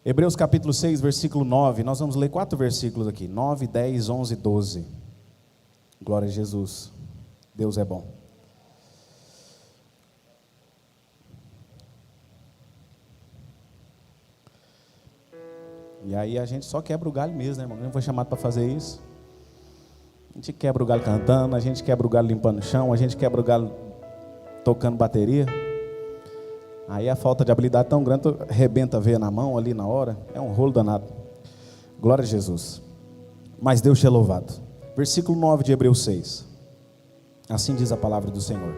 Hebreus capítulo 6, versículo 9, nós vamos ler 4 versículos aqui, 9, 10, 11 e 12. Glória a Jesus, Deus é bom. E aí a gente só quebra o galho mesmo, né, irmão? Não foi chamado para fazer isso. A gente quebra o galho cantando, a gente quebra o galho limpando o chão, a gente quebra o galho tocando bateria. Aí a falta de habilidade tão grande, arrebenta a veia na mão ali na hora, é um rolo danado. Glória a Jesus. Mas Deus te é louvado. Versículo 9 de Hebreus 6. Assim diz a palavra do Senhor.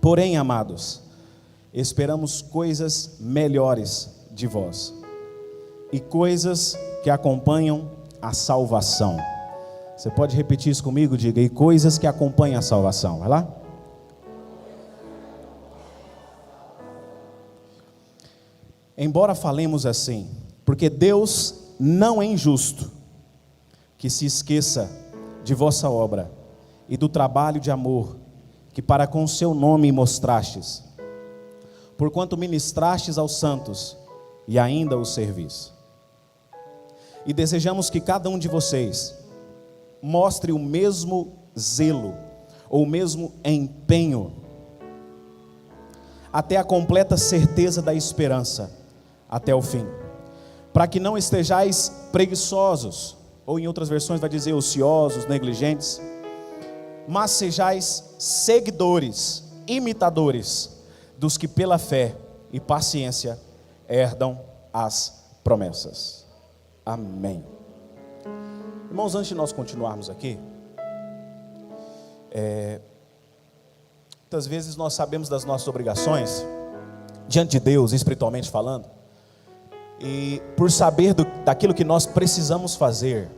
Porém, amados, esperamos coisas melhores de vós, e coisas que acompanham a salvação. Você pode repetir isso comigo? Diga, e coisas que acompanham a salvação. Vai lá. Embora falemos assim, porque Deus não é injusto, que se esqueça de vossa obra e do trabalho de amor, que para com seu nome mostrastes, porquanto ministrastes aos santos, e ainda os servis. E desejamos que cada um de vocês mostre o mesmo zelo, ou o mesmo empenho, até a completa certeza da esperança, até o fim, para que não estejais preguiçosos, ou em outras versões vai dizer ociosos, negligentes, mas sejais seguidores, imitadores, dos que pela fé e paciência herdam as promessas. Amém. Irmãos, antes de nós continuarmos aqui, muitas vezes nós sabemos das nossas obrigações diante de Deus, espiritualmente falando, e por saber daquilo que nós precisamos fazer,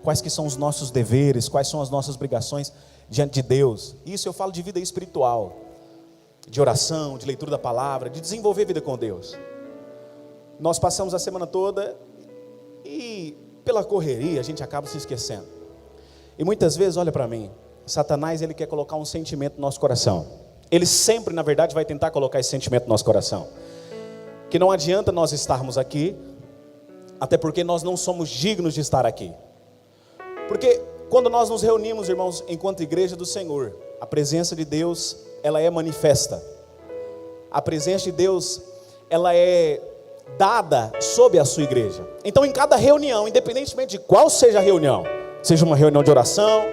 quais que são os nossos deveres, quais são as nossas obrigações diante de Deus. Isso eu falo de vida espiritual, de oração, de leitura da palavra, de desenvolver vida com Deus. Nós passamos a semana toda e pela correria a gente acaba se esquecendo. E muitas vezes, olha para mim, Satanás ele quer colocar um sentimento no nosso coração. Ele sempre, na verdade, vai tentar colocar esse sentimento no nosso coração, que não adianta nós estarmos aqui, até porque nós não somos dignos de estar aqui. Porque quando nós nos reunimos, irmãos, enquanto igreja do Senhor, a presença de Deus, ela é manifesta. A presença de Deus, ela é dada sobre a sua igreja. Então em cada reunião, independentemente de qual seja a reunião, seja uma reunião de oração,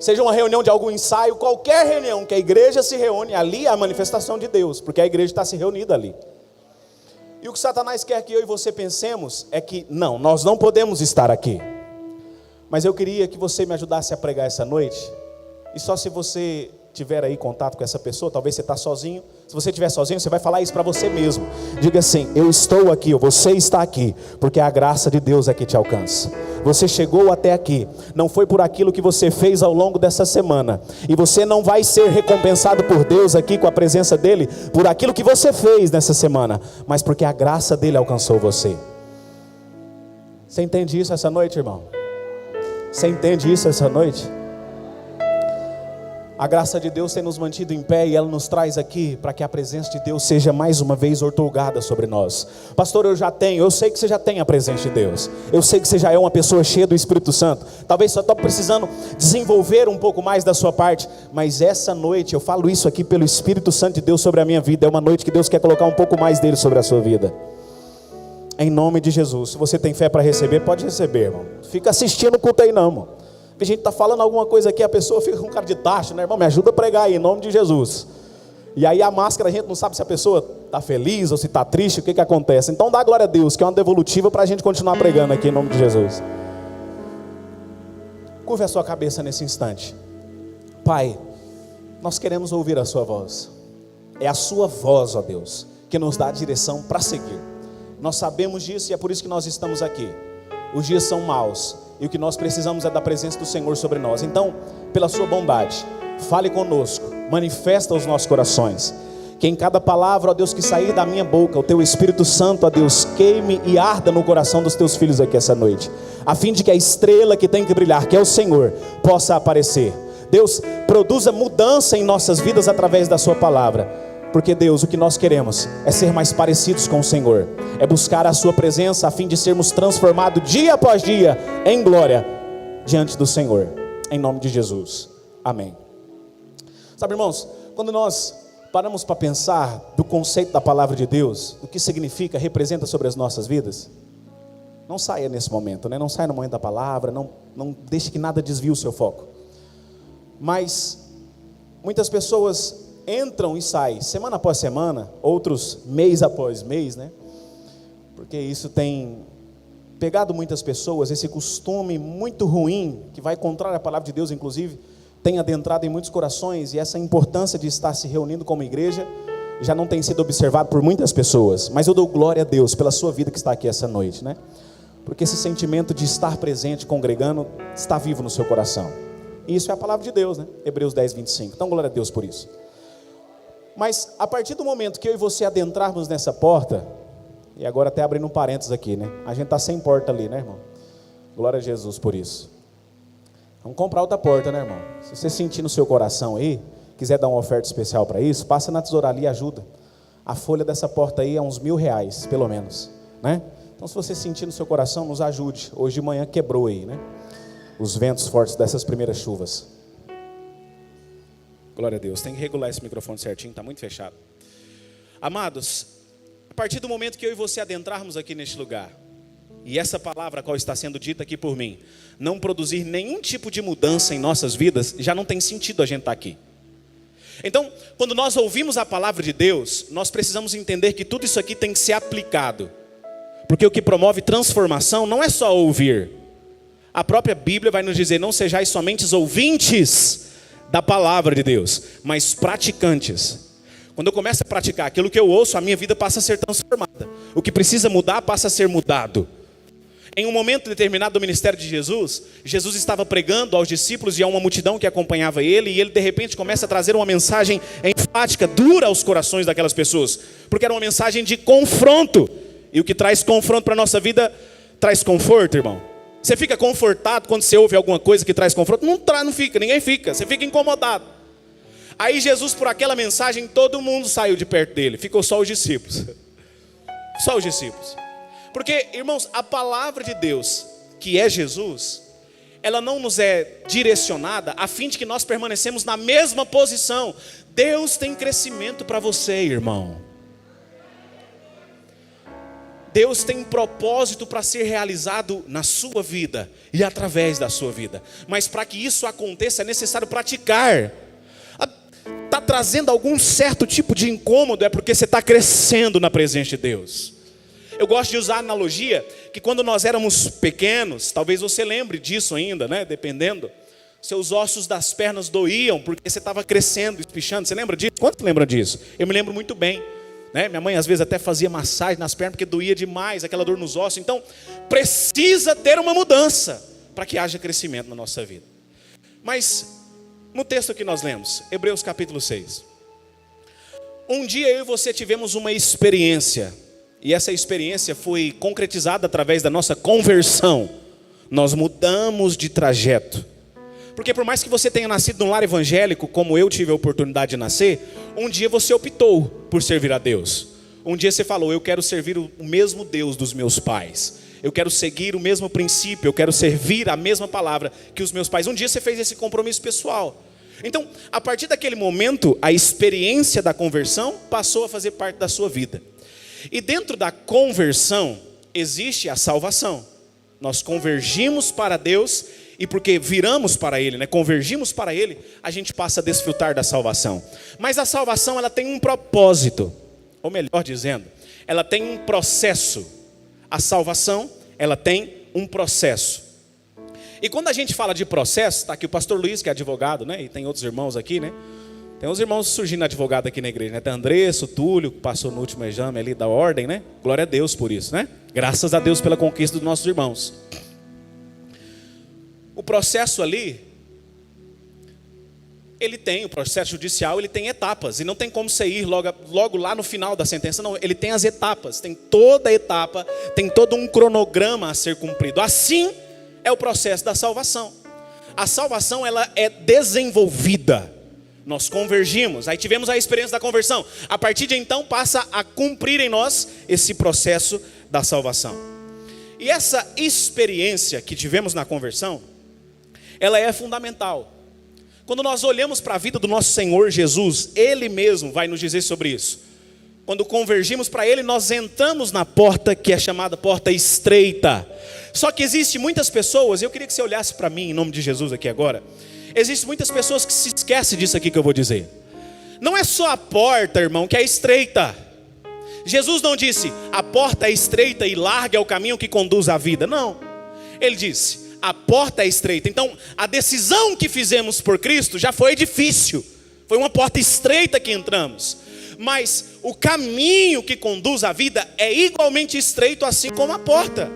seja uma reunião de algum ensaio, qualquer reunião que a igreja se reúne, ali é a manifestação de Deus, porque a igreja está se reunida ali. E o que Satanás quer que eu e você pensemos é que não, nós não podemos estar aqui. Mas eu queria que você me ajudasse a pregar essa noite. E só se você tiver aí contato com essa pessoa, talvez você está sozinho. Se você estiver sozinho, você vai falar isso para você mesmo. Diga assim, eu estou aqui, ou você está aqui, porque a graça de Deus é que te alcança. Você chegou até aqui, não foi por aquilo que você fez ao longo dessa semana. E você não vai ser recompensado por Deus aqui com a presença dEle, por aquilo que você fez nessa semana, mas porque a graça dEle alcançou você. Você entende isso essa noite, irmão? Você entende isso essa noite? A graça de Deus tem nos mantido em pé e ela nos traz aqui para que a presença de Deus seja mais uma vez outorgada sobre nós. Pastor, eu sei que você já tem a presença de Deus. Eu sei que você já é uma pessoa cheia do Espírito Santo. Talvez só estou precisando desenvolver um pouco mais da sua parte. Mas essa noite, eu falo isso aqui pelo Espírito Santo de Deus sobre a minha vida. É uma noite que Deus quer colocar um pouco mais dele sobre a sua vida. Em nome de Jesus. Se você tem fé para receber, pode receber, irmão. Fica assistindo o culto aí não, irmão. A gente está falando alguma coisa aqui, a pessoa fica com cara de tacho, né, irmão? Me ajuda a pregar aí, em nome de Jesus. E aí a máscara, a gente não sabe se a pessoa está feliz ou se está triste, o que acontece. Então dá glória a Deus, que é uma devolutiva para a gente continuar pregando aqui em nome de Jesus. Curve a sua cabeça nesse instante. Pai, nós queremos ouvir a sua voz. É a sua voz, ó Deus, que nos dá a direção para seguir. Nós sabemos disso e é por isso que nós estamos aqui. Os dias são maus e o que nós precisamos é da presença do Senhor sobre nós. Então, pela sua bondade, fale conosco, manifesta os nossos corações. Que em cada palavra, ó Deus, que sair da minha boca, o teu Espírito Santo, ó Deus, queime e arda no coração dos teus filhos aqui essa noite, a fim de que a estrela que tem que brilhar, que é o Senhor, possa aparecer. Deus, produza mudança em nossas vidas através da sua palavra. Porque Deus, o que nós queremos é ser mais parecidos com o Senhor, é buscar a sua presença a fim de sermos transformados dia após dia em glória diante do Senhor, em nome de Jesus, amém. Sabe, irmãos, quando nós paramos para pensar do conceito da palavra de Deus, do que significa, representa sobre as nossas vidas, não saia nesse momento, né? Não saia no momento da palavra, não deixe que nada desvie o seu foco. Mas muitas pessoas entram e saem semana após semana, outros mês após mês, né? Porque isso tem pegado muitas pessoas, esse costume muito ruim, que vai contrário à palavra de Deus, inclusive, tem adentrado em muitos corações, e essa importância de estar se reunindo como igreja já não tem sido observado por muitas pessoas. Mas eu dou glória a Deus pela sua vida que está aqui essa noite, né? Porque esse sentimento de estar presente, congregando, está vivo no seu coração. E isso é a palavra de Deus, né? Hebreus 10, 25. Então glória a Deus por isso. Mas a partir do momento que eu e você adentrarmos nessa porta, e agora até abrindo um parênteses aqui, né? A gente está sem porta ali, né, irmão? Glória a Jesus por isso. Vamos comprar outra porta, né, irmão? Se você sentir no seu coração aí, quiser dar uma oferta especial para isso, passa na tesouraria e ajuda. A folha dessa porta aí é uns R$1.000, pelo menos, né? Então se você sentir no seu coração, nos ajude. Hoje de manhã quebrou aí, né? Os ventos fortes dessas primeiras chuvas. Glória a Deus. Tem que regular esse microfone certinho, está muito fechado. Amados, a partir do momento que eu e você adentrarmos aqui neste lugar, e essa palavra qual está sendo dita aqui por mim, não produzir nenhum tipo de mudança em nossas vidas, já não tem sentido a gente estar aqui. Então, quando nós ouvimos a palavra de Deus, nós precisamos entender que tudo isso aqui tem que ser aplicado. Porque o que promove transformação não é só ouvir. A própria Bíblia vai nos dizer, não sejais somente ouvintes da palavra de Deus, mas praticantes. Quando eu começo a praticar aquilo que eu ouço, a minha vida passa a ser transformada. O que precisa mudar passa a ser mudado. Em um momento determinado do ministério de Jesus, Jesus estava pregando aos discípulos e a uma multidão que acompanhava ele, e ele de repente começa a trazer uma mensagem enfática, dura aos corações daquelas pessoas, porque era uma mensagem de confronto, e o que traz confronto para a nossa vida, traz conforto, irmão. Você fica confortado quando você ouve alguma coisa que traz confronto? Não fica, ninguém fica, você fica incomodado. Aí Jesus, por aquela mensagem, todo mundo saiu de perto dele, ficou só os discípulos. Só os discípulos. Porque, irmãos, a palavra de Deus, que é Jesus, ela não nos é direcionada a fim de que nós permanecemos na mesma posição. Deus tem crescimento para você, irmão. Deus tem um propósito para ser realizado na sua vida e através da sua vida. Mas para que isso aconteça é necessário praticar. Está trazendo algum certo tipo de incômodo, é porque você está crescendo na presença de Deus. Eu gosto de usar a analogia que quando nós éramos pequenos, talvez você lembre disso ainda, né? Dependendo, seus ossos das pernas doíam porque você estava crescendo, espichando. Você lembra disso? Quantos lembram disso? Eu me lembro muito bem. Né? Minha mãe às vezes até fazia massagem nas pernas porque doía demais, aquela dor nos ossos. Então precisa ter uma mudança para que haja crescimento na nossa vida. Mas no texto que nós lemos, Hebreus capítulo 6, um dia eu e você tivemos uma experiência, e essa experiência foi concretizada através da nossa conversão. Nós mudamos de trajeto. Porque por mais que você tenha nascido num lar evangélico, como eu tive a oportunidade de nascer, um dia você optou por servir a Deus. Um dia você falou, eu quero servir o mesmo Deus dos meus pais. Eu quero seguir o mesmo princípio, eu quero servir a mesma palavra que os meus pais. Um dia você fez esse compromisso pessoal. Então, a partir daquele momento, a experiência da conversão passou a fazer parte da sua vida. E dentro da conversão, existe a salvação. Nós convergimos para Deus, e porque viramos para Ele, né, convergimos para Ele, a gente passa a desfrutar da salvação. Mas a salvação, ela tem um propósito, ou melhor dizendo, ela tem um processo. A salvação, ela tem um processo. E quando a gente fala de processo, está aqui o pastor Luiz, que é advogado, né, e tem outros irmãos aqui, né? Tem uns irmãos surgindo advogado aqui na igreja, né? Tem Andressa, o Túlio, que passou no último exame ali da ordem, né? Glória a Deus por isso, né? Graças a Deus pela conquista dos nossos irmãos. O processo ali, ele tem, o processo judicial, ele tem etapas. E não tem como você ir logo lá no final da sentença, não. Ele tem as etapas, tem toda a etapa, tem todo um cronograma a ser cumprido. Assim é o processo da salvação. A salvação, ela é desenvolvida. nós convergimos, aí tivemos a experiência da conversão. A partir de então passa a cumprir em nós esse processo da salvação. E essa experiência que tivemos na conversão, ela é fundamental. Quando nós olhamos para a vida do nosso Senhor Jesus, Ele mesmo vai nos dizer sobre isso. Quando convergimos para Ele, nós entramos na porta que é chamada porta estreita. Só que existe muitas pessoas, eu queria que você olhasse para mim em nome de Jesus aqui agora. Existem muitas pessoas que se esquecem disso aqui que eu vou dizer. Não é só a porta, irmão, que é estreita. Jesus não disse, a porta é estreita e larga é o caminho que conduz à vida. Não, Ele disse, a porta é estreita. Então, a decisão que fizemos por Cristo já foi difícil. Foi uma porta estreita que entramos. Mas o caminho que conduz à vida é igualmente estreito, assim como a porta.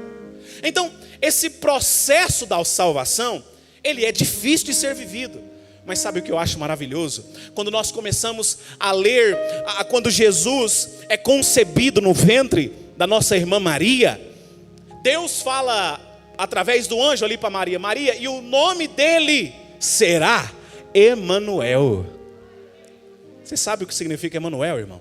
Então, esse processo da salvação, ele é difícil de ser vivido. Mas sabe o que eu acho maravilhoso? Quando nós começamos a ler, quando Jesus é concebido no ventre da nossa irmã Maria, Deus fala através do anjo ali para Maria, Maria, e o nome dele será Emanuel. Você sabe o que significa Emanuel, irmão?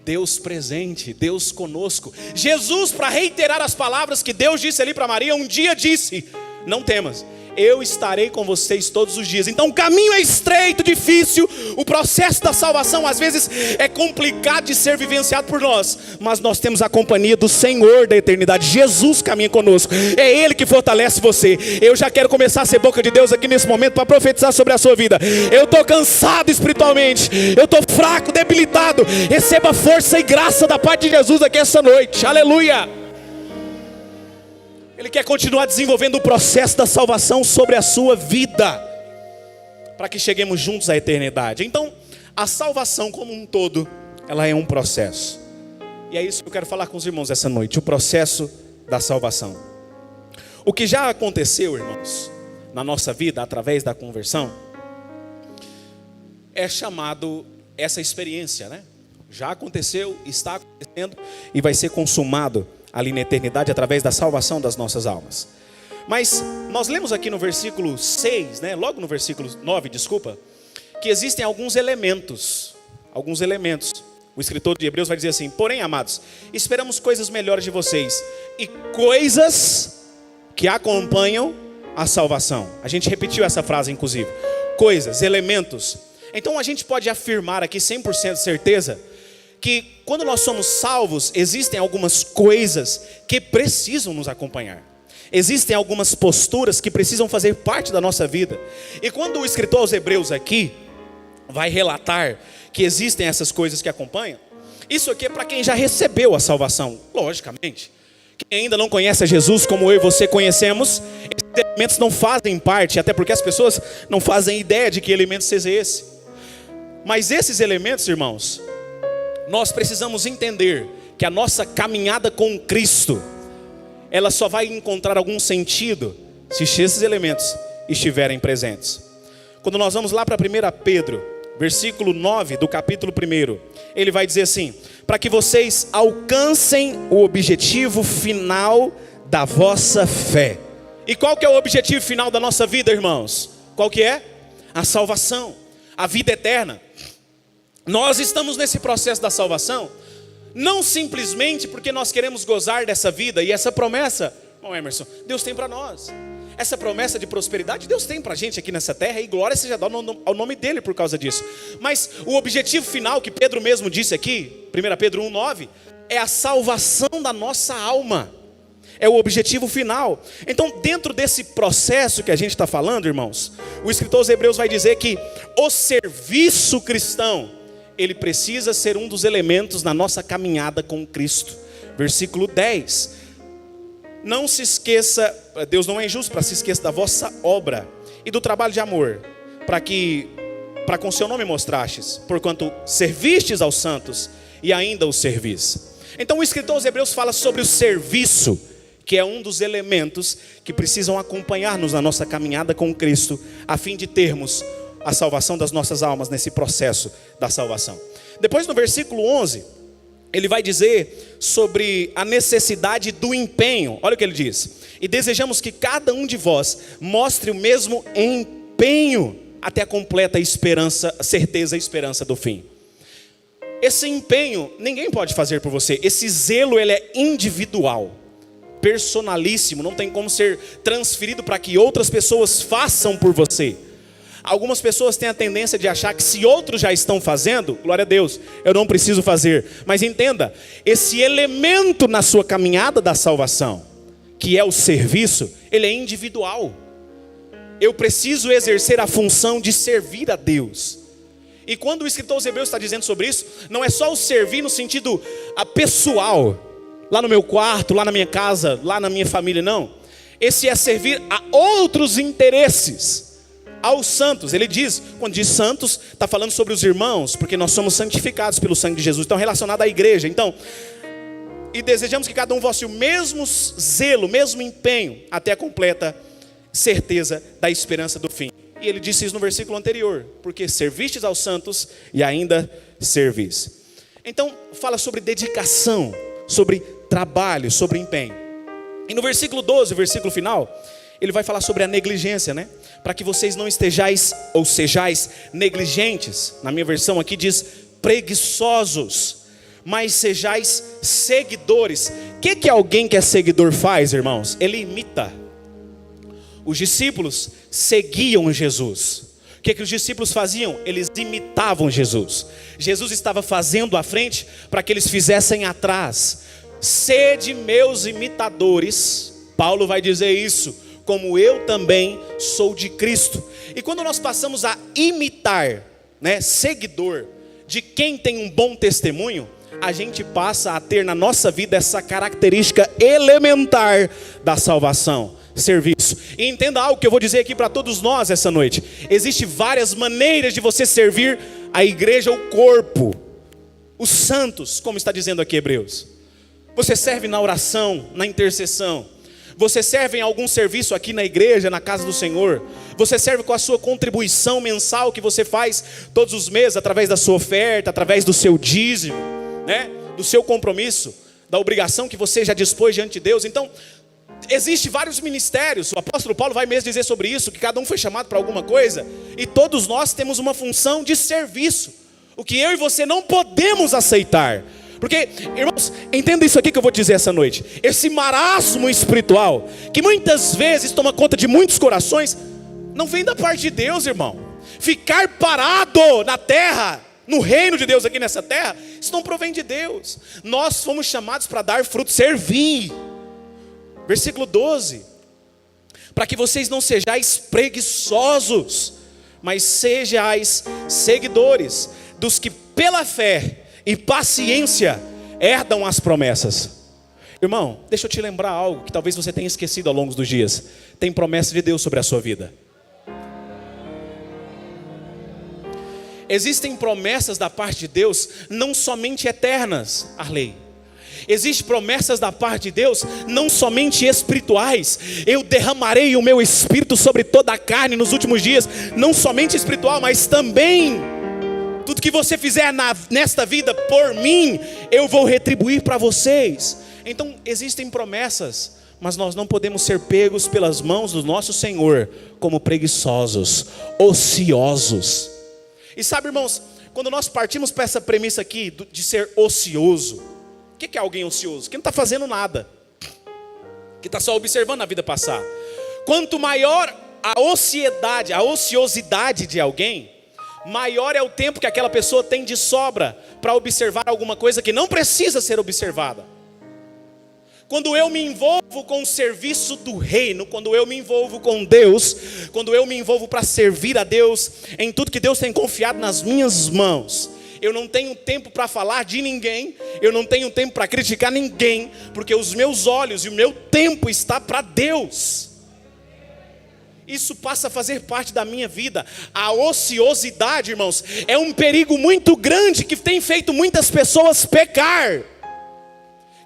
Deus presente, Deus conosco. Jesus, para reiterar as palavras que Deus disse ali para Maria, um dia disse, não temas, eu estarei com vocês todos os dias. Então o caminho é estreito, difícil. O processo da salvação às vezes é complicado de ser vivenciado por nós, mas nós temos a companhia do Senhor da eternidade. Jesus caminha conosco, é Ele que fortalece você. Eu já quero começar a ser boca de Deus aqui nesse momento para profetizar sobre a sua vida. Eu estou cansado espiritualmente, eu estou fraco, debilitado. Receba força e graça da parte de Jesus aqui essa noite, aleluia. Ele quer continuar desenvolvendo o processo da salvação sobre a sua vida, para que cheguemos juntos à eternidade. Então, a salvação como um todo, ela é um processo. E é isso que eu quero falar com os irmãos essa noite, o processo da salvação. O que já aconteceu, irmãos, na nossa vida, através da conversão, é chamado essa experiência, né? Já aconteceu, está acontecendo e vai ser consumado ali na eternidade, através da salvação das nossas almas. Mas nós lemos aqui no versículo 6, né? Logo no versículo 9, desculpa, que existem alguns elementos. O escritor de Hebreus vai dizer assim, porém, amados, esperamos coisas melhores de vocês, e coisas que acompanham a salvação. A gente repetiu essa frase, inclusive. Coisas, elementos. Então a gente pode afirmar aqui 100% de certeza, que quando nós somos salvos, existem algumas coisas que precisam nos acompanhar. Existem algumas posturas que precisam fazer parte da nossa vida. E quando o escritor aos Hebreus aqui vai relatar que existem essas coisas que acompanham, isso aqui é para quem já recebeu a salvação, logicamente. Quem ainda não conhece a Jesus como eu e você conhecemos, esses elementos não fazem parte, até porque as pessoas não fazem ideia de que elemento seja esse. Mas esses elementos, irmãos, nós precisamos entender que a nossa caminhada com Cristo, ela só vai encontrar algum sentido se esses elementos estiverem presentes. Quando nós vamos lá para 1 Pedro, versículo 9 do capítulo 1, ele vai dizer assim, para que vocês alcancem o objetivo final da vossa fé. E qual que é o objetivo final da nossa vida, irmãos? Qual que é? A salvação, a vida eterna. Nós estamos nesse processo da salvação, não simplesmente porque nós queremos gozar dessa vida e essa promessa, bom, Emerson, Deus tem para nós. Essa promessa de prosperidade Deus tem para a gente aqui nessa terra, e glória seja dada ao nome dele por causa disso. Mas o objetivo final que Pedro mesmo disse aqui, 1 Pedro 1,9, é a salvação da nossa alma. É o objetivo final. Então, dentro desse processo que a gente está falando, irmãos, o escritor aos Hebreus vai dizer que o serviço cristão, ele precisa ser um dos elementos na nossa caminhada com Cristo. Versículo 10. Não se esqueça, Deus não é injusto para se esqueça da vossa obra e do trabalho de amor, para com seu nome mostrastes, porquanto servistes aos santos e ainda os servis. Então o escritor aos Hebreus fala sobre o serviço, que é um dos elementos que precisam acompanhar-nos na nossa caminhada com Cristo, a fim de termos a salvação das nossas almas nesse processo da salvação. Depois no versículo 11, ele vai dizer sobre a necessidade do empenho. Olha o que ele diz: e desejamos que cada um de vós mostre o mesmo empenho até a completa esperança, certeza e esperança do fim. Esse empenho ninguém pode fazer por você. Esse zelo, ele é individual, personalíssimo, não tem como ser transferido para que outras pessoas façam por você. Algumas pessoas têm a tendência de achar que se outros já estão fazendo, glória a Deus, eu não preciso fazer. Mas entenda, esse elemento na sua caminhada da salvação, que é o serviço, ele é individual. Eu preciso exercer a função de servir a Deus. E quando o escritor aos Hebreus está dizendo sobre isso, não é só o servir no sentido pessoal, lá no meu quarto, lá na minha casa, lá na minha família, não. Esse é servir a outros interesses, aos santos. Ele diz, quando diz santos, está falando sobre os irmãos, porque nós somos santificados pelo sangue de Jesus, então relacionado à igreja. Então, e desejamos que cada um vosse o mesmo zelo, o mesmo empenho, até a completa certeza da esperança do fim. E ele disse isso no versículo anterior, porque servistes aos santos e ainda servis. Então fala sobre dedicação, sobre trabalho, sobre empenho. E no versículo 12, o versículo final, ele vai falar sobre a negligência, né? Para que vocês não estejais ou sejais negligentes. Na minha versão aqui diz preguiçosos, mas sejais seguidores. O que alguém que é seguidor faz, irmãos? Ele imita. Os discípulos seguiam Jesus. O que os discípulos faziam? Eles imitavam Jesus. Jesus estava fazendo à frente para que eles fizessem atrás. Sede meus imitadores. Paulo vai dizer isso, como eu também sou de Cristo. E quando nós passamos a imitar, né, seguidor de quem tem um bom testemunho, a gente passa a ter na nossa vida essa característica elementar da salvação: serviço. E entenda algo que eu vou dizer aqui para todos nós essa noite. Existem várias maneiras de você servir a igreja, o corpo, os santos, como está dizendo aqui Hebreus. Você serve na oração, na intercessão. Você serve em algum serviço aqui na igreja, na casa do Senhor. Você serve com a sua contribuição mensal que você faz todos os meses, através da sua oferta, através do seu dízimo, né? Do seu compromisso, da obrigação que você já dispôs diante de Deus. Então, existem vários ministérios. O apóstolo Paulo vai mesmo dizer sobre isso, que cada um foi chamado para alguma coisa, e todos nós temos uma função de serviço, o que eu e você não podemos aceitar. Porque, irmãos, entenda isso aqui que eu vou dizer essa noite. Esse marasmo espiritual, que muitas vezes toma conta de muitos corações, não vem da parte de Deus, irmão. Ficar parado na terra, no reino de Deus aqui nessa terra, isso não provém de Deus. Nós fomos chamados para dar fruto, servir. Versículo 12: para que vocês não sejais preguiçosos, mas sejais seguidores dos que pela fé e paciência herdam as promessas. Irmão, deixa eu te lembrar algo que talvez você tenha esquecido ao longo dos dias. Tem promessa de Deus sobre a sua vida. Existem promessas da parte de Deus, não somente eternas, Arley. Existem promessas da parte de Deus, não somente espirituais. Eu derramarei o meu espírito sobre toda a carne nos últimos dias. Não somente espiritual, mas também tudo que você fizer nesta vida por mim, eu vou retribuir para vocês. Então existem promessas, mas nós não podemos ser pegos pelas mãos do nosso Senhor como preguiçosos, ociosos. E sabe, irmãos, quando nós partimos para essa premissa aqui de ser ocioso, o que é alguém ocioso? Que não está fazendo nada, que está só observando a vida passar. Quanto maior a ociosidade de alguém, maior é o tempo que aquela pessoa tem de sobra para observar alguma coisa que não precisa ser observada. Quando eu me envolvo com o serviço do reino, quando eu me envolvo com Deus, quando eu me envolvo para servir a Deus em tudo que Deus tem confiado nas minhas mãos, eu não tenho tempo para falar de ninguém, eu não tenho tempo para criticar ninguém, porque os meus olhos e o meu tempo está para Deus. Isso passa a fazer parte da minha vida. A ociosidade, irmãos, é um perigo muito grande que tem feito muitas pessoas pecar,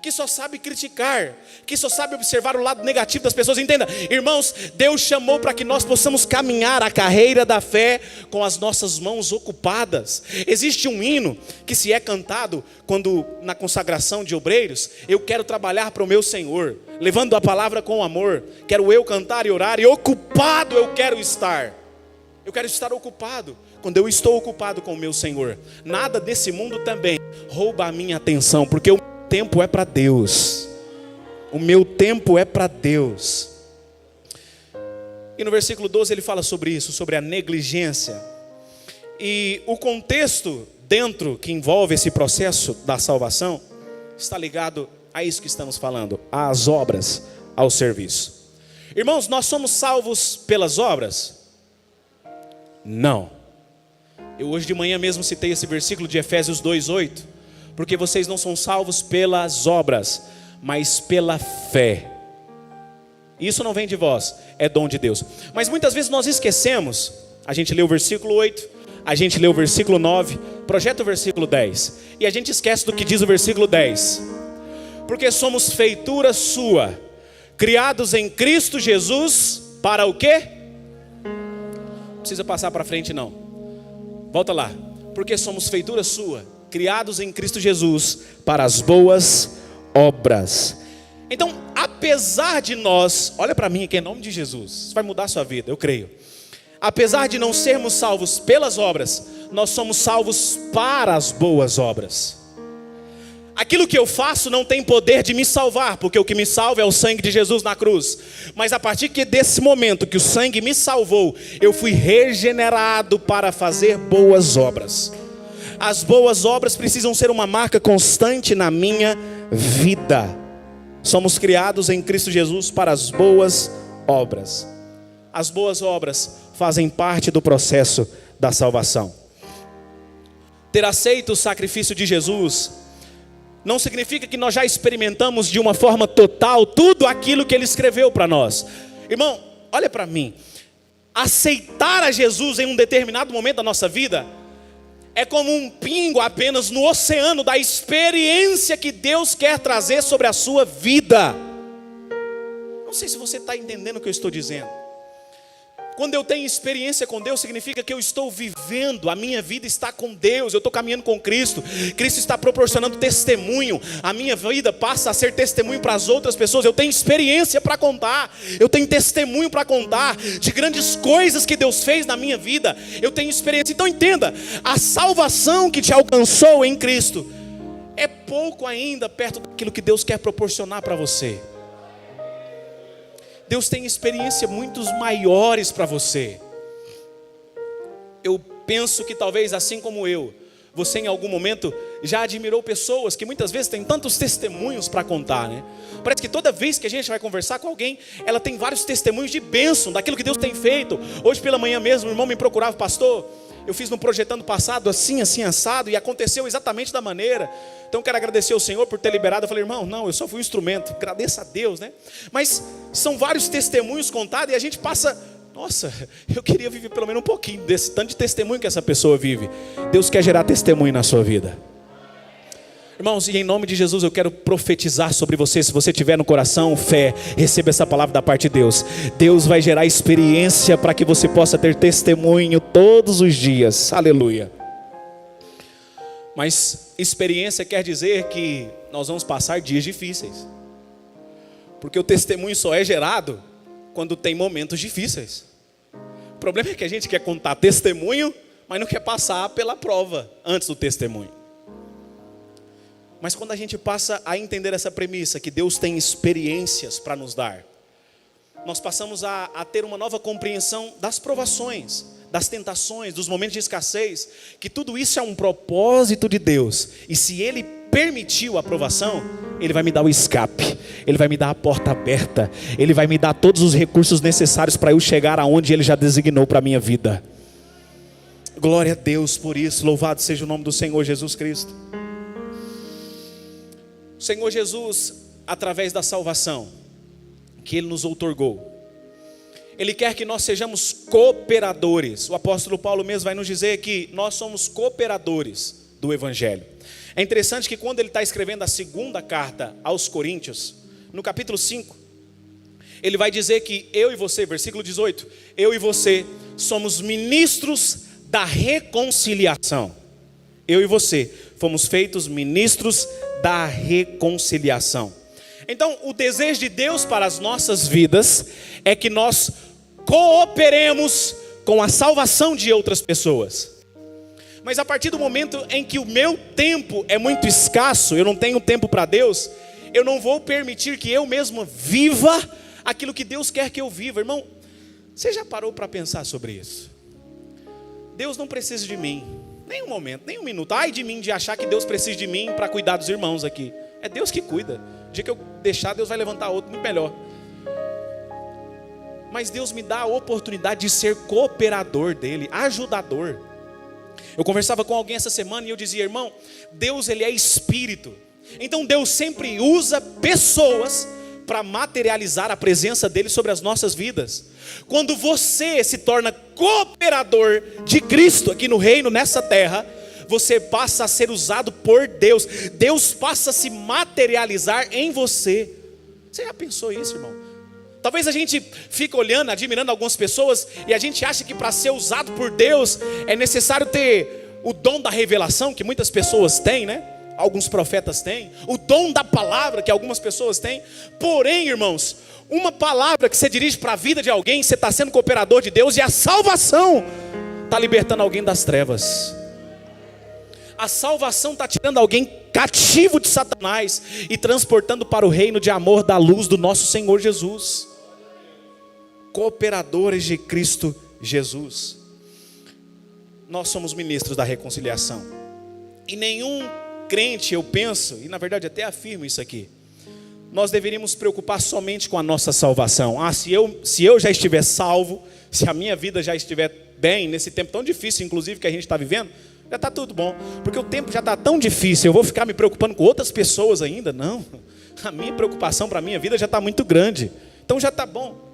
que só sabe criticar, que só sabe observar o lado negativo das pessoas. Entenda, irmãos, Deus chamou para que nós possamos caminhar a carreira da fé com as nossas mãos ocupadas. Existe um hino que se é cantado quando na consagração de obreiros: eu quero trabalhar para o meu Senhor, levando a palavra com amor, quero eu cantar e orar, e ocupado eu quero estar. Eu quero estar ocupado. Quando eu estou ocupado com o meu Senhor, nada desse mundo também rouba a minha atenção, porque o meu tempo é para Deus. O meu tempo é para Deus. E no versículo 12 ele fala sobre isso, sobre a negligência. E o contexto dentro que envolve esse processo da salvação está ligado a isso que estamos falando, às obras, ao serviço. Irmãos, nós somos salvos pelas obras? Não. Eu hoje de manhã mesmo citei esse versículo de Efésios 2:8, porque vocês não são salvos pelas obras, mas pela fé. Isso não vem de vós, é dom de Deus. Mas muitas vezes nós esquecemos. A gente lê o versículo 8, a gente lê o versículo 9, projeta o versículo 10, e a gente esquece do que diz o versículo 10. Porque somos feitura sua, criados em Cristo Jesus, para o quê? Não precisa passar para frente não. Volta lá. Porque somos feitura sua, criados em Cristo Jesus, para as boas obras. Então, apesar de nós, olha para mim aqui em nome de Jesus, isso vai mudar a sua vida, eu creio. Apesar de não sermos salvos pelas obras, nós somos salvos para as boas obras. Aquilo que eu faço não tem poder de me salvar, porque o que me salva é o sangue de Jesus na cruz. Mas a partir desse momento que o sangue me salvou, eu fui regenerado para fazer boas obras. As boas obras precisam ser uma marca constante na minha vida. Somos criados em Cristo Jesus para as boas obras. As boas obras fazem parte do processo da salvação. Ter aceito o sacrifício de Jesus não significa que nós já experimentamos de uma forma total tudo aquilo que Ele escreveu para nós. Irmão, olha para mim. Aceitar a Jesus em um determinado momento da nossa vida é como um pingo apenas no oceano da experiência que Deus quer trazer sobre a sua vida. Não sei se você está entendendo o que eu estou dizendo. Quando eu tenho experiência com Deus, significa que eu estou vivendo, a minha vida está com Deus, eu estou caminhando com Cristo. Cristo está proporcionando testemunho, a minha vida passa a ser testemunho para as outras pessoas. Eu tenho experiência para contar, eu tenho testemunho para contar de grandes coisas que Deus fez na minha vida. Eu tenho experiência. Então entenda, a salvação que te alcançou em Cristo é pouco ainda perto daquilo que Deus quer proporcionar para você. Deus tem experiência muito maiores para você. Eu penso que talvez assim como eu, você em algum momento já admirou pessoas que muitas vezes têm tantos testemunhos para contar, né? Parece que toda vez que a gente vai conversar com alguém, ela tem vários testemunhos de bênção, daquilo que Deus tem feito. Hoje pela manhã mesmo, o irmão me procurava, pastor, eu fiz no Projetando passado assim, assado, e aconteceu exatamente da maneira. Então quero agradecer ao Senhor por ter liberado. Eu falei, irmão, não, eu só fui um instrumento, agradeça a Deus, né? Mas são vários testemunhos contados e a gente passa, nossa, eu queria viver pelo menos um pouquinho desse tanto de testemunho que essa pessoa vive. Deus quer gerar testemunho na sua vida. Irmãos, e em nome de Jesus eu quero profetizar sobre você. Se você tiver no coração fé, receba essa palavra da parte de Deus. Deus vai gerar experiência para que você possa ter testemunho todos os dias. Aleluia. Mas experiência quer dizer que nós vamos passar dias difíceis. Porque o testemunho só é gerado quando tem momentos difíceis. O problema é que a gente quer contar testemunho, mas não quer passar pela prova antes do testemunho. Mas quando a gente passa a entender essa premissa, que Deus tem experiências para nos dar, nós passamos a ter uma nova compreensão das provações, das tentações, dos momentos de escassez, que tudo isso é um propósito de Deus. E se Ele permitiu a provação, Ele vai me dar o escape, Ele vai me dar a porta aberta, Ele vai me dar todos os recursos necessários para eu chegar aonde Ele já designou para a minha vida. Glória a Deus por isso, louvado seja o nome do Senhor Jesus Cristo. O Senhor Jesus, através da salvação que Ele nos outorgou, Ele quer que nós sejamos cooperadores. O apóstolo Paulo mesmo vai nos dizer que nós somos cooperadores do Evangelho. É interessante que quando ele está escrevendo a segunda carta aos Coríntios, no capítulo 5, ele vai dizer que eu e você, versículo 18, eu e você somos ministros da reconciliação. Eu e você fomos feitos ministros da reconciliação. Então, o desejo de Deus para as nossas vidas é que nós cooperemos com a salvação de outras pessoas. Mas a partir do momento em que o meu tempo é muito escasso, eu não tenho tempo para Deus, eu não vou permitir que eu mesmo viva aquilo que Deus quer que eu viva. Irmão, você já parou para pensar sobre isso? Deus não precisa de mim, nem um momento, nem um minuto. Ai de mim de achar que Deus precisa de mim para cuidar dos irmãos aqui. É Deus que cuida. O dia que eu deixar, Deus vai levantar outro muito melhor. Mas Deus me dá a oportunidade de ser cooperador dele, ajudador. Eu conversava com alguém essa semana e eu dizia: irmão, Deus ele é espírito. Então Deus sempre usa pessoas para materializar a presença dele sobre as nossas vidas. Quando você se torna cooperador de Cristo aqui no reino, nessa terra, você passa a ser usado por Deus. Deus passa a se materializar em você. Você já pensou isso, irmão? Talvez a gente fique olhando, admirando algumas pessoas, e a gente acha que para ser usado por Deus é necessário ter o dom da revelação, que muitas pessoas têm, né? Alguns profetas têm. O dom da palavra, que algumas pessoas têm. Porém, irmãos, uma palavra que você dirige para a vida de alguém, você está sendo cooperador de Deus, e a salvação está libertando alguém das trevas. A salvação está tirando alguém cativo de Satanás e transportando para o reino de amor da luz do nosso Senhor Jesus. Cooperadores de Cristo Jesus. Nós somos ministros da reconciliação. E nenhum crente, eu penso, e na verdade até afirmo isso aqui, nós deveríamos preocupar somente com a nossa salvação. Se eu já estiver salvo, se a minha vida já estiver bem, nesse tempo tão difícil, inclusive, que a gente está vivendo, já está tudo bom, porque o tempo já está tão difícil, eu vou ficar me preocupando com outras pessoas ainda? Não, a minha preocupação para a minha vida já está muito grande, então já está bom.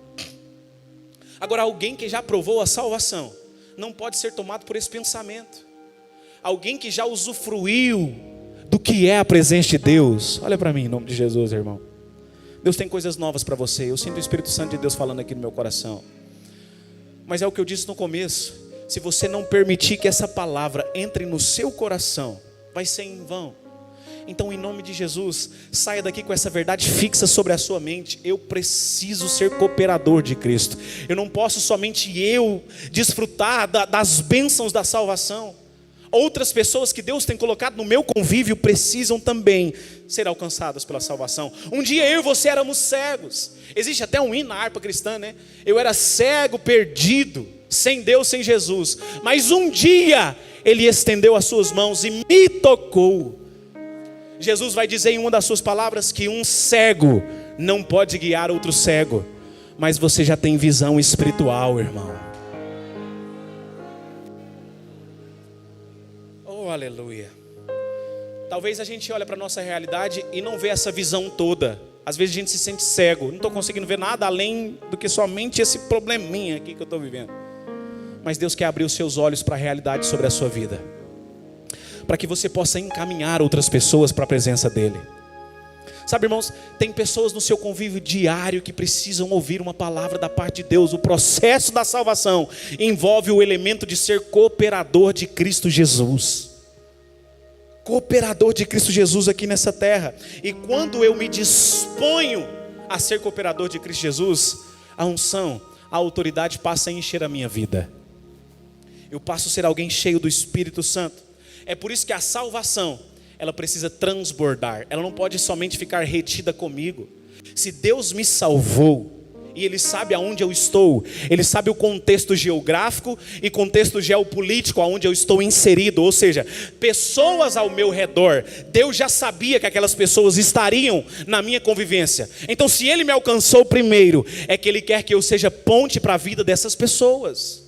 Agora, alguém que já provou a salvação, não pode ser tomado por esse pensamento. Alguém que já usufruiu do que é a presença de Deus, olha para mim em nome de Jesus, irmão. Deus tem coisas novas para você, eu sinto o Espírito Santo de Deus falando aqui no meu coração. Mas é o que eu disse no começo, se você não permitir que essa palavra entre no seu coração, vai ser em vão. Então, em nome de Jesus, saia daqui com essa verdade fixa sobre a sua mente: eu preciso ser cooperador de Cristo. Eu não posso somente eu desfrutar das bênçãos da salvação. Outras pessoas que Deus tem colocado no meu convívio precisam também ser alcançadas pela salvação. Um dia eu e você éramos cegos. Existe até um hino na harpa cristã, né? Eu era cego, perdido, sem Deus, sem Jesus. Mas um dia Ele estendeu as suas mãos e me tocou. Jesus vai dizer em uma das suas palavras que um cego não pode guiar outro cego. Mas você já tem visão espiritual, irmão. Oh, aleluia. Talvez a gente olhe para a nossa realidade e não vê essa visão toda. Às vezes a gente se sente cego. Não estou conseguindo ver nada além do que somente esse probleminha aqui que eu estou vivendo. Mas Deus quer abrir os seus olhos para a realidade sobre a sua vida, para que você possa encaminhar outras pessoas para a presença dEle. Sabe, irmãos, tem pessoas no seu convívio diário que precisam ouvir uma palavra da parte de Deus. O processo da salvação envolve o elemento de ser cooperador de Cristo Jesus. Cooperador de Cristo Jesus aqui nessa terra. E quando eu me disponho a ser cooperador de Cristo Jesus, a unção, a autoridade passa a encher a minha vida. Eu passo a ser alguém cheio do Espírito Santo. É por isso que a salvação, ela precisa transbordar. Ela não pode somente ficar retida comigo. Se Deus me salvou, e Ele sabe aonde eu estou, Ele sabe o contexto geográfico e contexto geopolítico aonde eu estou inserido, ou seja, pessoas ao meu redor, Deus já sabia que aquelas pessoas estariam na minha convivência. Então, se Ele me alcançou primeiro, é que Ele quer que eu seja ponte para a vida dessas pessoas.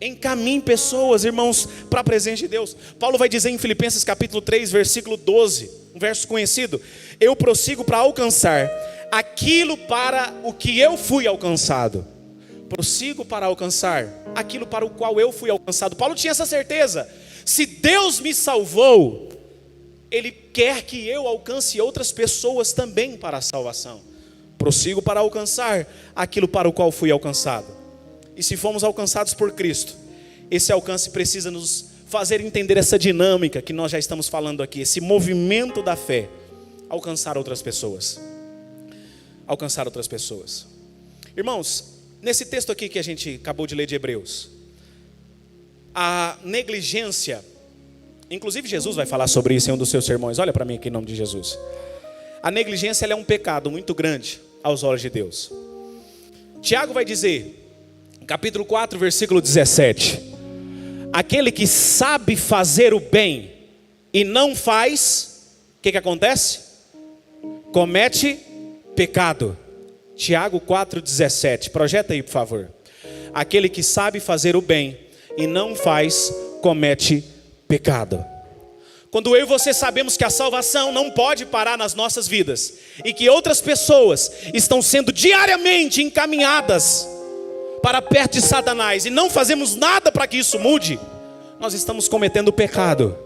Encaminhe pessoas, irmãos, para a presença de Deus. Paulo vai dizer em Filipenses capítulo 3, versículo 12, um verso conhecido: eu prossigo para alcançar aquilo para o que eu fui alcançado. Prossigo para alcançar aquilo para o qual eu fui alcançado. Paulo tinha essa certeza: se Deus me salvou, Ele quer que eu alcance outras pessoas também para a salvação. Prossigo para alcançar aquilo para o qual fui alcançado. E se fomos alcançados por Cristo, esse alcance precisa nos fazer entender essa dinâmica que nós já estamos falando aqui, esse movimento da fé, alcançar outras pessoas. Alcançar outras pessoas. Irmãos, Nesse texto aqui que a gente acabou de ler de Hebreus, a negligência, inclusive Jesus vai falar sobre isso em um dos seus sermões. Olha para mim aqui em nome de Jesus. A negligência, ela é um pecado muito grande aos olhos de Deus. Tiago vai dizer, capítulo 4, versículo 17: aquele que sabe fazer o bem e não faz, o que acontece? Comete pecado. Tiago 4,17, projeta aí por favor. Aquele que sabe fazer o bem e não faz, comete pecado. Quando eu e você sabemos que a salvação não pode parar nas nossas vidas, e que outras pessoas estão sendo diariamente encaminhadas para perto de Satanás, e não fazemos nada para que isso mude, nós estamos cometendo pecado.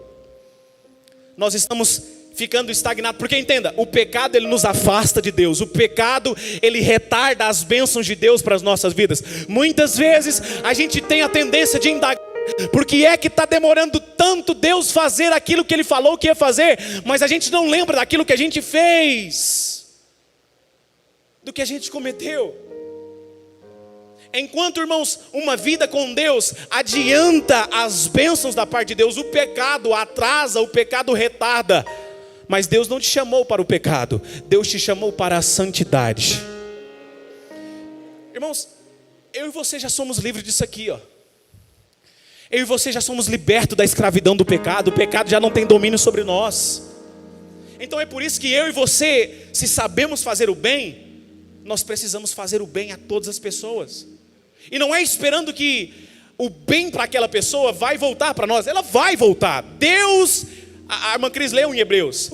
Nós estamos ficando estagnado, porque entenda, o pecado ele nos afasta de Deus, o pecado ele retarda as bênçãos de Deus para as nossas vidas. Muitas vezes a gente tem a tendência de indagar, porque é que está demorando tanto Deus fazer aquilo que Ele falou que ia fazer, mas a gente não lembra daquilo que a gente fez, do que a gente cometeu. Enquanto, irmãos, uma vida com Deus adianta as bênçãos da parte de Deus, o pecado atrasa, o pecado retarda. Mas Deus não te chamou para o pecado, Deus te chamou para a santidade. Irmãos, eu e você já somos livres disso aqui, ó. Eu e você já somos libertos da escravidão do pecado, o pecado já não tem domínio sobre nós. Então é por isso que eu e você, se sabemos fazer o bem, nós precisamos fazer o bem a todas as pessoas. E não é esperando que o bem para aquela pessoa vai voltar para nós, ela vai voltar. Deus, a irmã Cris leu em Hebreus,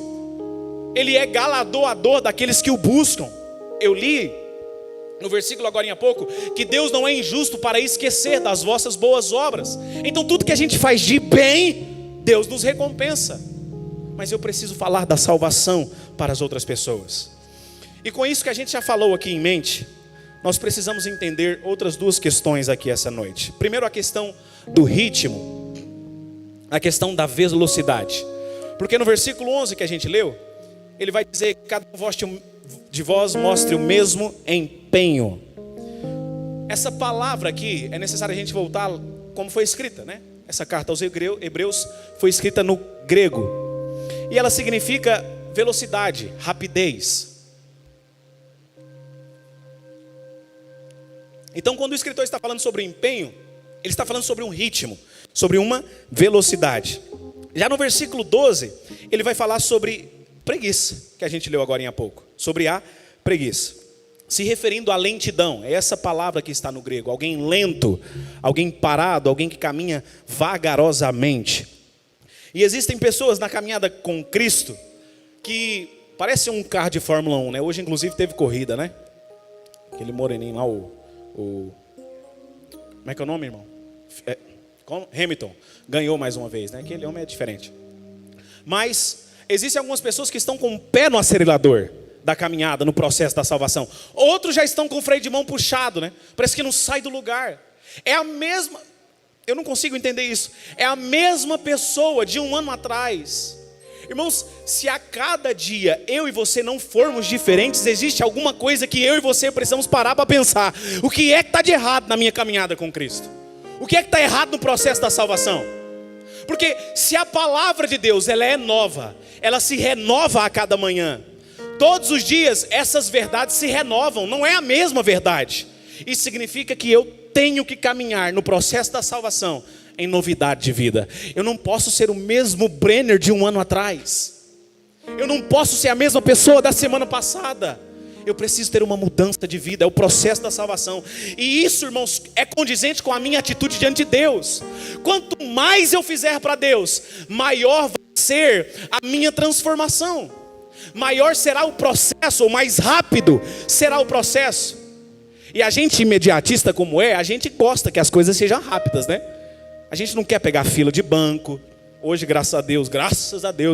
Ele é galardoador daqueles que o buscam. Eu li no versículo agora há pouco, que Deus não é injusto para esquecer das vossas boas obras. Então tudo que a gente faz de bem, Deus nos recompensa. Mas eu preciso falar da salvação para as outras pessoas. E com isso que a gente já falou aqui em mente, nós precisamos entender outras duas questões aqui essa noite. Primeiro, a questão do ritmo, a questão da velocidade. Porque no versículo 11 que a gente leu, ele vai dizer que cada um de vós mostre o mesmo empenho. Essa palavra aqui, é necessário a gente voltar como foi escrita, né? Essa carta aos Hebreus foi escrita no grego. E ela significa velocidade, rapidez. Então, quando o escritor está falando sobre empenho, ele está falando sobre um ritmo, sobre uma velocidade. Já no versículo 12, ele vai falar sobre preguiça, que a gente leu agora há pouco, sobre a preguiça, se referindo à lentidão. É essa palavra que está no grego, alguém lento, alguém parado, alguém que caminha vagarosamente. E existem pessoas na caminhada com Cristo que parece um carro de Fórmula 1, né? Hoje inclusive teve corrida, né? Aquele moreninho lá, como é que é o nome, irmão? Hamilton ganhou mais uma vez, né? Aquele homem é diferente. Mas existem algumas pessoas que estão com o pé no acelerador da caminhada, no processo da salvação. Outros já estão com o freio de mão puxado, né? Parece que não sai do lugar. É a mesma, eu não consigo entender isso. É a mesma pessoa de um ano atrás. Irmãos, se a cada dia eu e você não formos diferentes, existe alguma coisa que eu e você precisamos parar para pensar. O que é que está de errado na minha caminhada com Cristo? O que é que está errado no processo da salvação? Porque se a palavra de Deus ela é nova, ela se renova a cada manhã. Todos os dias essas verdades se renovam, não é a mesma verdade. Isso significa que eu tenho que caminhar no processo da salvação em novidade de vida. Eu não posso ser o mesmo Brenner de um ano atrás. Eu não posso ser a mesma pessoa da semana passada. Eu preciso ter uma mudança de vida, é o processo da salvação. E isso, irmãos, é condizente com a minha atitude diante de Deus. Quanto mais eu fizer para Deus, maior vai ser a minha transformação. Maior será o processo, ou mais rápido será o processo. E a gente imediatista como é, a gente gosta que as coisas sejam rápidas, né? A gente não quer pegar fila de banco. Hoje, graças a Deus,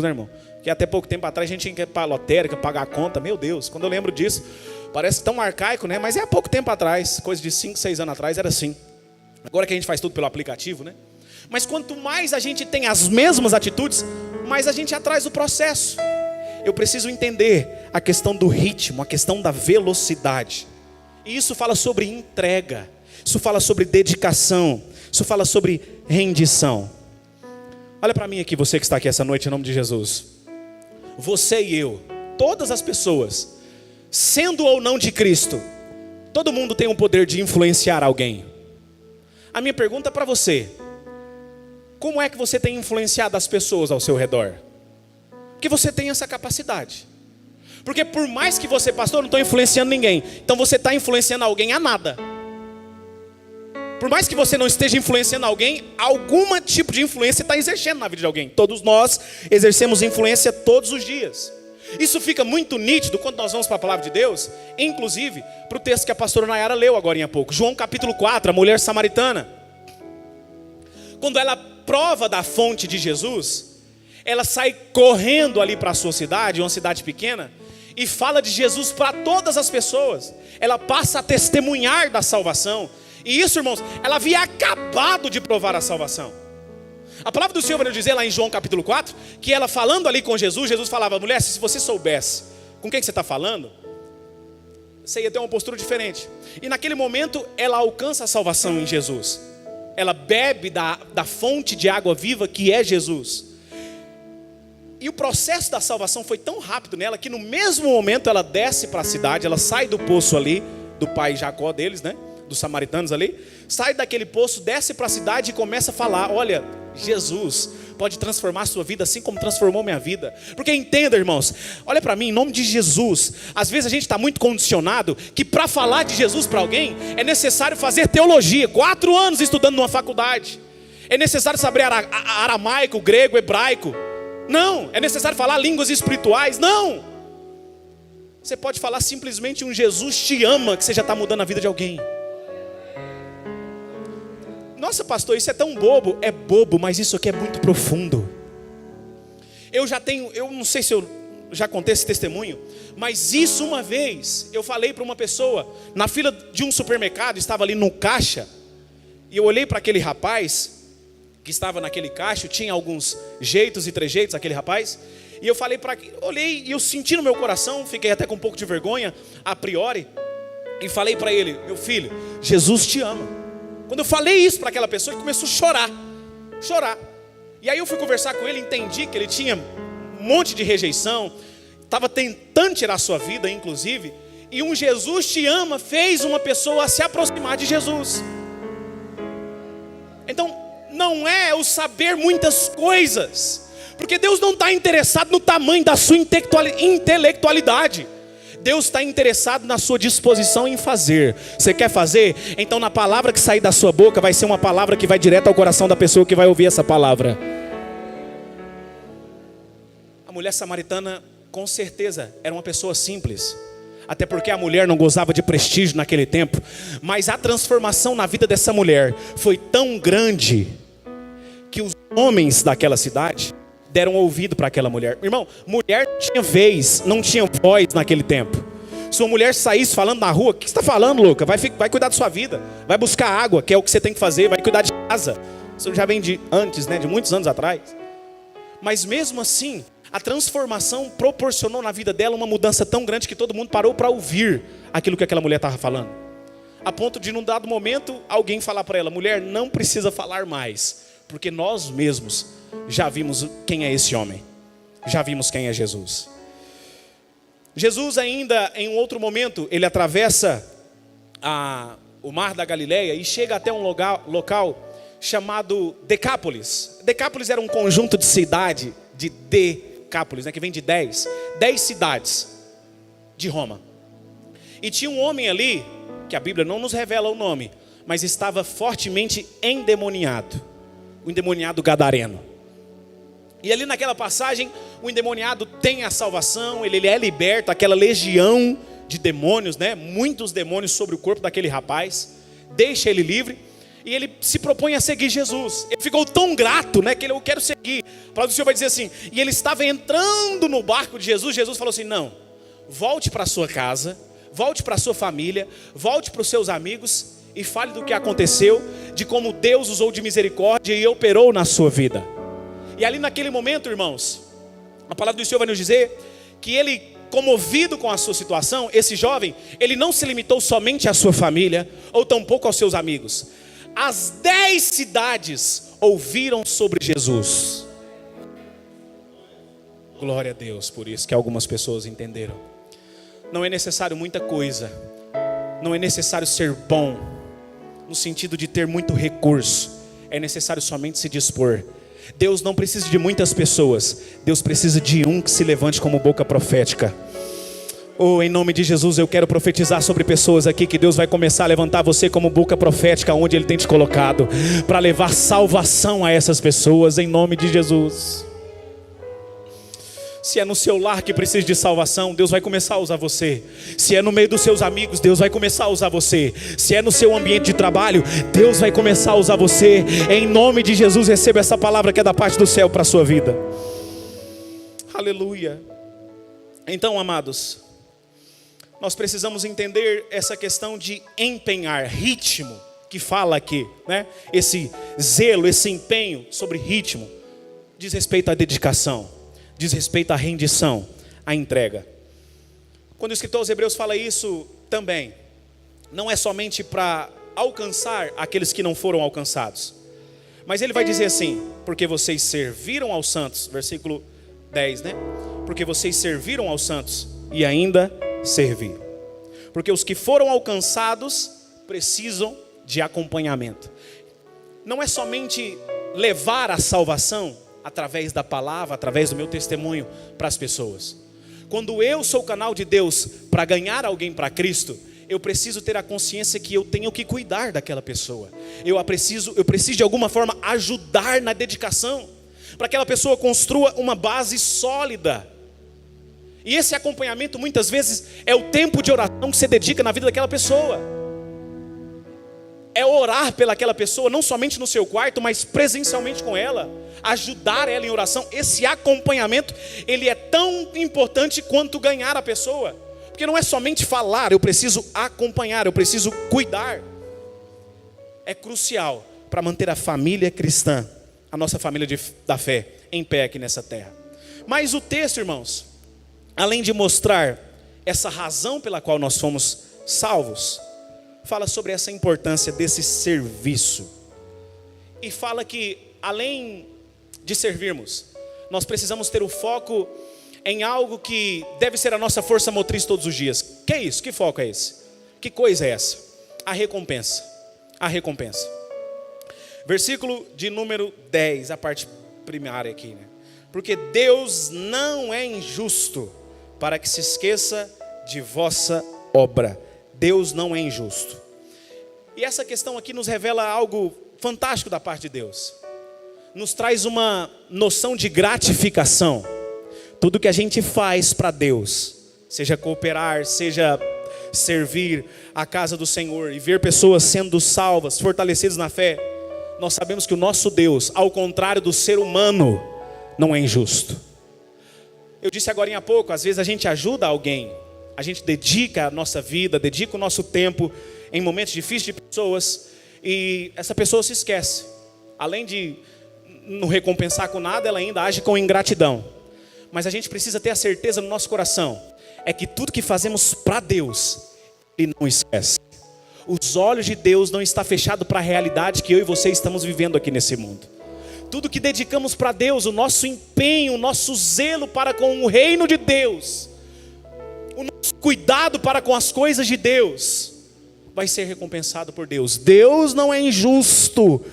né, irmão? Que até pouco tempo atrás a gente tinha que ir para a lotérica, pagar a conta. Meu Deus, quando eu lembro disso, parece tão arcaico, né? Mas é há pouco tempo atrás, coisa de 5, 6 anos atrás, era assim. Agora que a gente faz tudo pelo aplicativo, né? Mas quanto mais a gente tem as mesmas atitudes, mais a gente atrasa o processo. Eu preciso entender a questão do ritmo, a questão da velocidade. E isso fala sobre entrega, isso fala sobre dedicação, isso fala sobre rendição. Olha para mim aqui, você que está aqui essa noite, em nome de Jesus. Você e eu, todas as pessoas, sendo ou não de Cristo, todo mundo tem o poder de influenciar alguém. A minha pergunta para você: como é que você tem influenciado as pessoas ao seu redor? Porque você tem essa capacidade. Porque por mais que você, pastor, não estou influenciando ninguém, então você está influenciando alguém a nada. Por mais que você não esteja influenciando alguém, algum tipo de influência está exercendo na vida de alguém. Todos nós exercemos influência todos os dias. Isso fica muito nítido quando nós vamos para a palavra de Deus, inclusive para o texto que a pastora Nayara leu agora há pouco. João capítulo 4, a mulher samaritana. Quando ela prova da fonte de Jesus, ela sai correndo ali para a sua cidade, uma cidade pequena, e fala de Jesus para todas as pessoas. Ela passa a testemunhar da salvação. E isso, irmãos, ela havia acabado de provar a salvação. A palavra do Senhor vai nos dizer lá em João capítulo 4, que ela falando ali com Jesus, Jesus falava: mulher, se você soubesse com quem você está falando, você ia ter uma postura diferente. E naquele momento ela alcança a salvação em Jesus. Ela bebe da fonte de água viva que é Jesus. E o processo da salvação foi tão rápido nela, que no mesmo momento ela desce para a cidade, ela sai do poço ali, do pai Jacó deles, né? Dos samaritanos ali, sai daquele poço, desce para a cidade e começa a falar: olha, Jesus pode transformar a sua vida assim como transformou minha vida. Porque entenda, irmãos, olha para mim, em nome de Jesus, às vezes a gente está muito condicionado que para falar de Jesus para alguém é necessário fazer teologia, 4 anos estudando numa faculdade, é necessário saber aramaico, grego, hebraico. Não, é necessário falar línguas espirituais. Não, você pode falar simplesmente um Jesus te ama, que você já está mudando a vida de alguém. Nossa, pastor, isso é tão bobo. É bobo, mas isso aqui é muito profundo. Eu não sei se eu já contei esse testemunho, mas isso uma vez, eu falei para uma pessoa, na fila de um supermercado, estava ali no caixa, e eu olhei para aquele rapaz, que estava naquele caixa, tinha alguns jeitos e trejeitos, aquele rapaz, e eu falei olhei e eu senti no meu coração, fiquei até com um pouco de vergonha, a priori, e falei para ele: meu filho, Jesus te ama. Quando eu falei isso para aquela pessoa, ele começou a chorar. E aí eu fui conversar com ele, entendi que ele tinha um monte de rejeição, estava tentando tirar a sua vida, inclusive. E um Jesus te ama fez uma pessoa se aproximar de Jesus. Então, não é o saber muitas coisas, porque Deus não está interessado no tamanho da sua intelectualidade. Deus está interessado na sua disposição em fazer. Você quer fazer? Então na palavra que sair da sua boca vai ser uma palavra que vai direto ao coração da pessoa que vai ouvir essa palavra. A mulher samaritana com certeza era uma pessoa simples, até porque a mulher não gozava de prestígio naquele tempo. Mas a transformação na vida dessa mulher foi tão grande que os homens daquela cidade deram ouvido para aquela mulher. Irmão, mulher não tinha vez, não tinha voz naquele tempo. Se uma mulher saísse falando na rua: o que você está falando, louca? Vai cuidar da sua vida, vai buscar água, que é o que você tem que fazer, vai cuidar de casa. Isso já vem de antes, né? De muitos anos atrás. Mas mesmo assim, a transformação proporcionou na vida dela uma mudança tão grande que todo mundo parou para ouvir aquilo que aquela mulher estava falando. A ponto de num dado momento alguém falar para ela: mulher, não precisa falar mais, porque nós mesmos já vimos quem é esse homem, já vimos quem é Jesus. Jesus ainda em um outro momento, ele atravessa o mar da Galileia e chega até um local chamado Decápolis. Decápolis era um conjunto de cidade, de Decápolis, né, que vem de 10 cidades de Roma. E tinha um homem ali, que a Bíblia não nos revela o nome, mas estava fortemente endemoniado, o endemoniado gadareno. E ali naquela passagem, o endemoniado tem a salvação, ele é liberto, aquela legião de demônios, né? Muitos demônios sobre o corpo daquele rapaz, deixa ele livre, e ele se propõe a seguir Jesus. Ele ficou tão grato, né, que eu quero seguir. A palavra do Senhor vai dizer assim: e ele estava entrando no barco de Jesus, Jesus falou assim: não, volte para a sua casa, volte para a sua família, volte para os seus amigos, e fale do que aconteceu, de como Deus usou de misericórdia e operou na sua vida. E ali naquele momento, irmãos, a palavra do Senhor vai nos dizer que ele comovido com a sua situação, esse jovem, ele não se limitou somente à sua família, ou tampouco aos seus amigos. As 10 cidades ouviram sobre Jesus. Glória a Deus por isso que algumas pessoas entenderam. Não é necessário muita coisa, não é necessário ser bom, no sentido de ter muito recurso, é necessário somente se dispor. Deus não precisa de muitas pessoas, Deus precisa de um que se levante como boca profética. Oh, em nome de Jesus, eu quero profetizar sobre pessoas aqui, que Deus vai começar a levantar você como boca profética, onde Ele tem te colocado, para levar salvação a essas pessoas, em nome de Jesus. Se é no seu lar que precisa de salvação, Deus vai começar a usar você. Se é no meio dos seus amigos, Deus vai começar a usar você. Se é no seu ambiente de trabalho, Deus vai começar a usar você. Em nome de Jesus, receba essa palavra que é da parte do céu para a sua vida. Aleluia. Então, amados, nós precisamos entender essa questão de empenhar, ritmo, que fala aqui, né? Esse zelo, esse empenho sobre ritmo, diz respeito à dedicação, diz respeito à rendição, à entrega. Quando o escritor aos Hebreus fala isso também, não é somente para alcançar aqueles que não foram alcançados, mas ele vai dizer assim: porque vocês serviram aos santos, versículo 10, né? Porque vocês serviram aos santos e ainda serviram. Porque os que foram alcançados precisam de acompanhamento. Não é somente levar a salvação através da palavra, através do meu testemunho para as pessoas. Quando eu sou o canal de Deus para ganhar alguém para Cristo, eu preciso ter a consciência que eu tenho que cuidar daquela pessoa. Eu preciso de alguma forma ajudar na dedicação, para que aquela pessoa construa uma base sólida. E esse acompanhamento muitas vezes é o tempo de oração que você dedica na vida daquela pessoa. É orar pelaquela pessoa, não somente no seu quarto, mas presencialmente com ela, ajudar ela em oração. Esse acompanhamento, ele é tão importante quanto ganhar a pessoa, porque não é somente falar, eu preciso acompanhar, eu preciso cuidar. É crucial para manter a família cristã, a nossa família da fé, em pé aqui nessa terra. Mas o texto, irmãos, além de mostrar essa razão pela qual nós fomos salvos, fala sobre essa importância desse serviço. E fala que, além de servirmos, nós precisamos ter o foco em algo que deve ser a nossa força motriz todos os dias. Que é isso? Que foco é esse? Que coisa é essa? A recompensa. A recompensa. Versículo de número 10, a parte primária aqui, né? Porque Deus não é injusto para que se esqueça de vossa obra. Deus não é injusto. E essa questão aqui nos revela algo fantástico da parte de Deus. Nos traz uma noção de gratificação. Tudo que a gente faz para Deus, seja cooperar, seja servir a casa do Senhor e ver pessoas sendo salvas, fortalecidas na fé, nós sabemos que o nosso Deus, ao contrário do ser humano, não é injusto. Eu disse agora há pouco, às vezes a gente ajuda alguém, a gente dedica a nossa vida, dedica o nosso tempo em momentos difíceis de pessoas, e essa pessoa se esquece. Além de não recompensar com nada, ela ainda age com ingratidão. Mas a gente precisa ter a certeza no nosso coração, é que tudo que fazemos para Deus, Ele não esquece. Os olhos de Deus não estão fechados para a realidade que eu e você estamos vivendo aqui nesse mundo. Tudo que dedicamos para Deus, o nosso empenho, o nosso zelo para com o reino de Deus, o nosso cuidado para com as coisas de Deus, vai ser recompensado por Deus. Deus não é injusto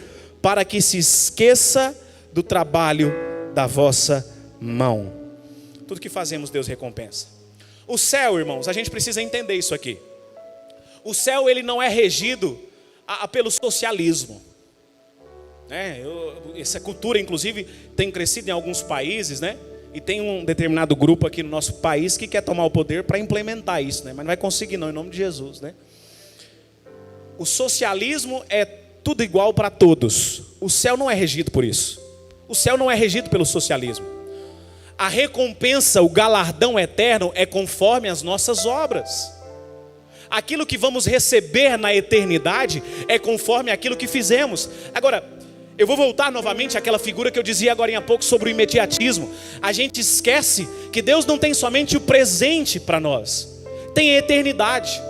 para que se esqueça do trabalho da vossa mão. Tudo que fazemos Deus recompensa. O céu, irmãos, a gente precisa entender isso aqui. O céu, ele não é regido pelo socialismo. Essa cultura, inclusive, tem crescido em alguns países, né? E tem um determinado grupo aqui no nosso país que quer tomar o poder para implementar isso, né? Mas não vai conseguir não, em nome de Jesus, né? O socialismo é tudo igual para todos. O céu não é regido por isso. O céu não é regido pelo socialismo. A recompensa, o galardão eterno é conforme as nossas obras. Aquilo que vamos receber na eternidade é conforme aquilo que fizemos. Agora, Eu vou voltar novamente àquela figura que eu dizia agora há pouco sobre o imediatismo. A gente esquece que Deus não tem somente o presente para nós, tem a eternidade.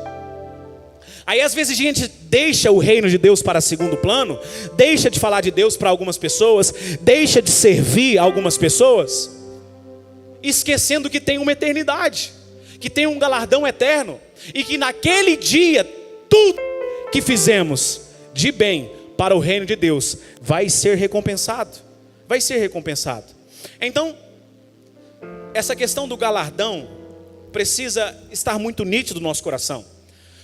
Aí às vezes a gente deixa o reino de Deus para segundo plano, deixa de falar de Deus para algumas pessoas, deixa de servir algumas pessoas, esquecendo que tem uma eternidade, que tem um galardão eterno, e que naquele dia, tudo que fizemos de bem para o reino de Deus vai ser recompensado. Vai ser recompensado. Então, essa questão do galardão precisa estar muito nítido no nosso coração.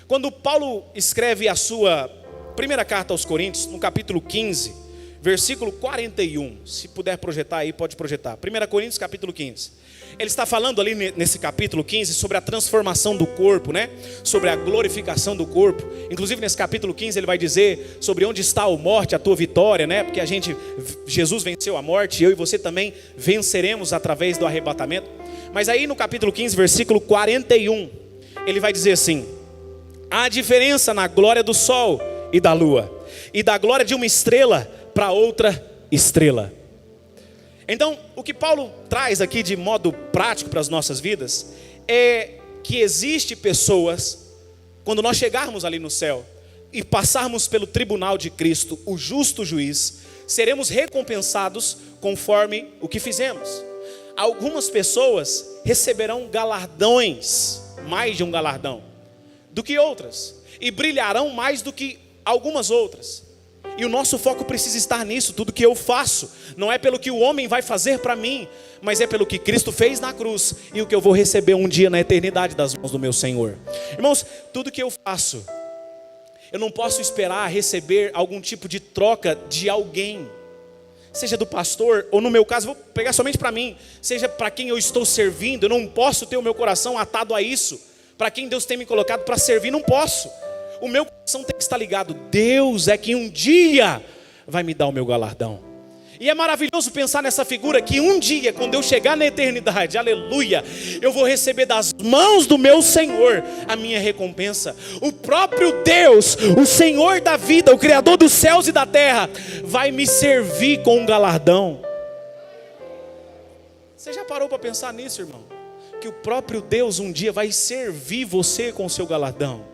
Quando Paulo escreve a sua primeira carta aos Coríntios, no capítulo 15, versículo 41, se puder projetar aí, pode projetar. 1 Coríntios capítulo 15. Ele está falando ali nesse capítulo 15 sobre a transformação do corpo, né? Sobre a glorificação do corpo. Inclusive nesse capítulo 15 ele vai dizer sobre onde está a morte, a tua vitória, né? Porque Jesus venceu a morte, eu e você também venceremos através do arrebatamento. Mas aí no capítulo 15, versículo 41, ele vai dizer assim: há diferença na glória do sol e da lua, e da glória de uma estrela para outra estrela. Então, o que Paulo traz aqui de modo prático para as nossas vidas é que existe pessoas, quando nós chegarmos ali no céu e passarmos pelo tribunal de Cristo, o justo juiz, seremos recompensados conforme o que fizemos. Algumas pessoas receberão galardões, mais de um galardão, do que outras, e brilharão mais do que algumas outras. E o nosso foco precisa estar nisso. Tudo que eu faço não é pelo que o homem vai fazer para mim, mas é pelo que Cristo fez na cruz e o que eu vou receber um dia na eternidade das mãos do meu Senhor. Irmãos, tudo que eu faço, eu não posso esperar receber algum tipo de troca de alguém, seja do pastor, ou no meu caso, vou pegar somente para mim, seja para quem eu estou servindo. Eu não posso ter o meu coração atado a isso. Para quem Deus tem me colocado para servir, não posso. O meu coração tem que estar ligado. Deus é que um dia vai me dar o meu galardão. E é maravilhoso pensar nessa figura que um dia, quando eu chegar na eternidade, aleluia, eu vou receber das mãos do meu Senhor a minha recompensa. O próprio Deus, o Senhor da vida, o Criador dos céus e da terra, vai me servir com um galardão. Você já parou para pensar nisso, irmão? Que o próprio Deus um dia vai servir você com o seu galardão.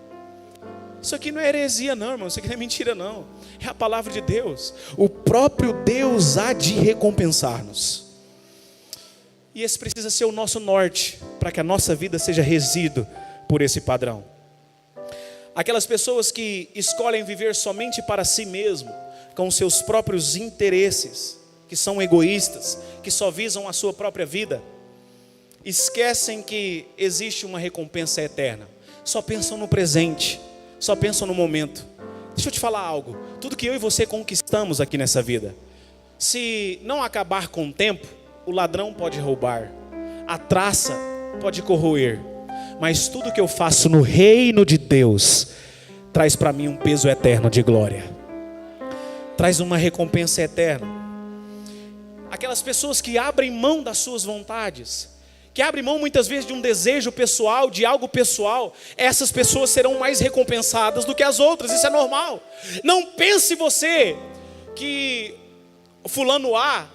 Isso aqui não é heresia não, irmão. Isso aqui não é mentira não. É a palavra de Deus. O próprio Deus há de recompensar-nos. E esse precisa ser o nosso norte, para que a nossa vida seja regido por esse padrão. Aquelas pessoas que escolhem viver somente para si mesmo, com os seus próprios interesses, que são egoístas, que só visam a sua própria vida, esquecem que existe uma recompensa eterna. Só pensam no presente, só pensam no momento. Deixa eu te falar algo. Tudo que eu e você conquistamos aqui nessa vida, se não acabar com o tempo, o ladrão pode roubar, a traça pode corroer, mas tudo que eu faço no reino de Deus traz para mim um peso eterno de glória, traz uma recompensa eterna. Aquelas pessoas que abrem mão das suas vontades, que abrem mão muitas vezes de um desejo pessoal, de algo pessoal, essas pessoas serão mais recompensadas do que as outras. Isso é normal. Não pense você que o fulano A,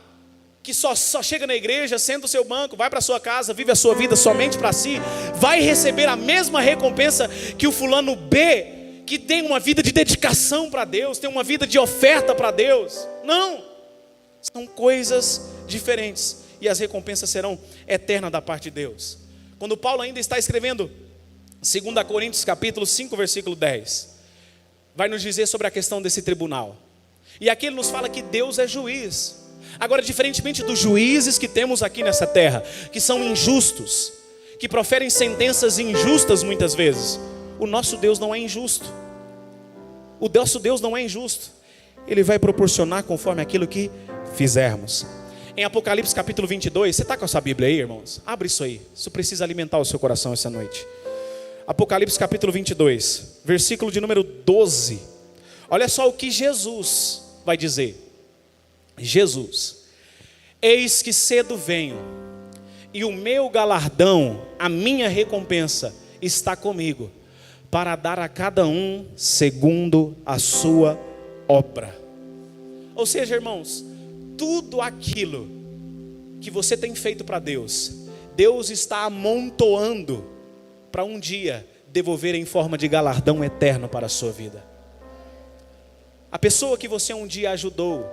que só chega na igreja, senta o seu banco, vai para a sua casa, vive a sua vida somente para si, vai receber a mesma recompensa que o fulano B, que tem uma vida de dedicação para Deus, tem uma vida de oferta para Deus. Não, são coisas diferentes. E as recompensas serão eternas da parte de Deus. Quando Paulo ainda está escrevendo 2 Coríntios capítulo 5, versículo 10, vai nos dizer sobre a questão desse tribunal. E aqui ele nos fala que Deus é juiz. Agora, diferentemente dos juízes que temos aqui nessa terra, que são injustos, que proferem sentenças injustas muitas vezes, o nosso Deus não é injusto. O nosso Deus não é injusto. Ele vai proporcionar conforme aquilo que fizermos. Em Apocalipse capítulo 22, você está com a sua Bíblia aí, irmãos? Abre isso aí, isso precisa alimentar o seu coração essa noite. Apocalipse capítulo 22, versículo de número 12. Olha só o que Jesus vai dizer. Jesus: eis que cedo venho, e o meu galardão, a minha recompensa, está comigo, para dar a cada um segundo a sua obra. Ou seja, irmãos, tudo aquilo que você tem feito para Deus, Deus está amontoando para um dia devolver em forma de galardão eterno para a sua vida. A pessoa que você um dia ajudou,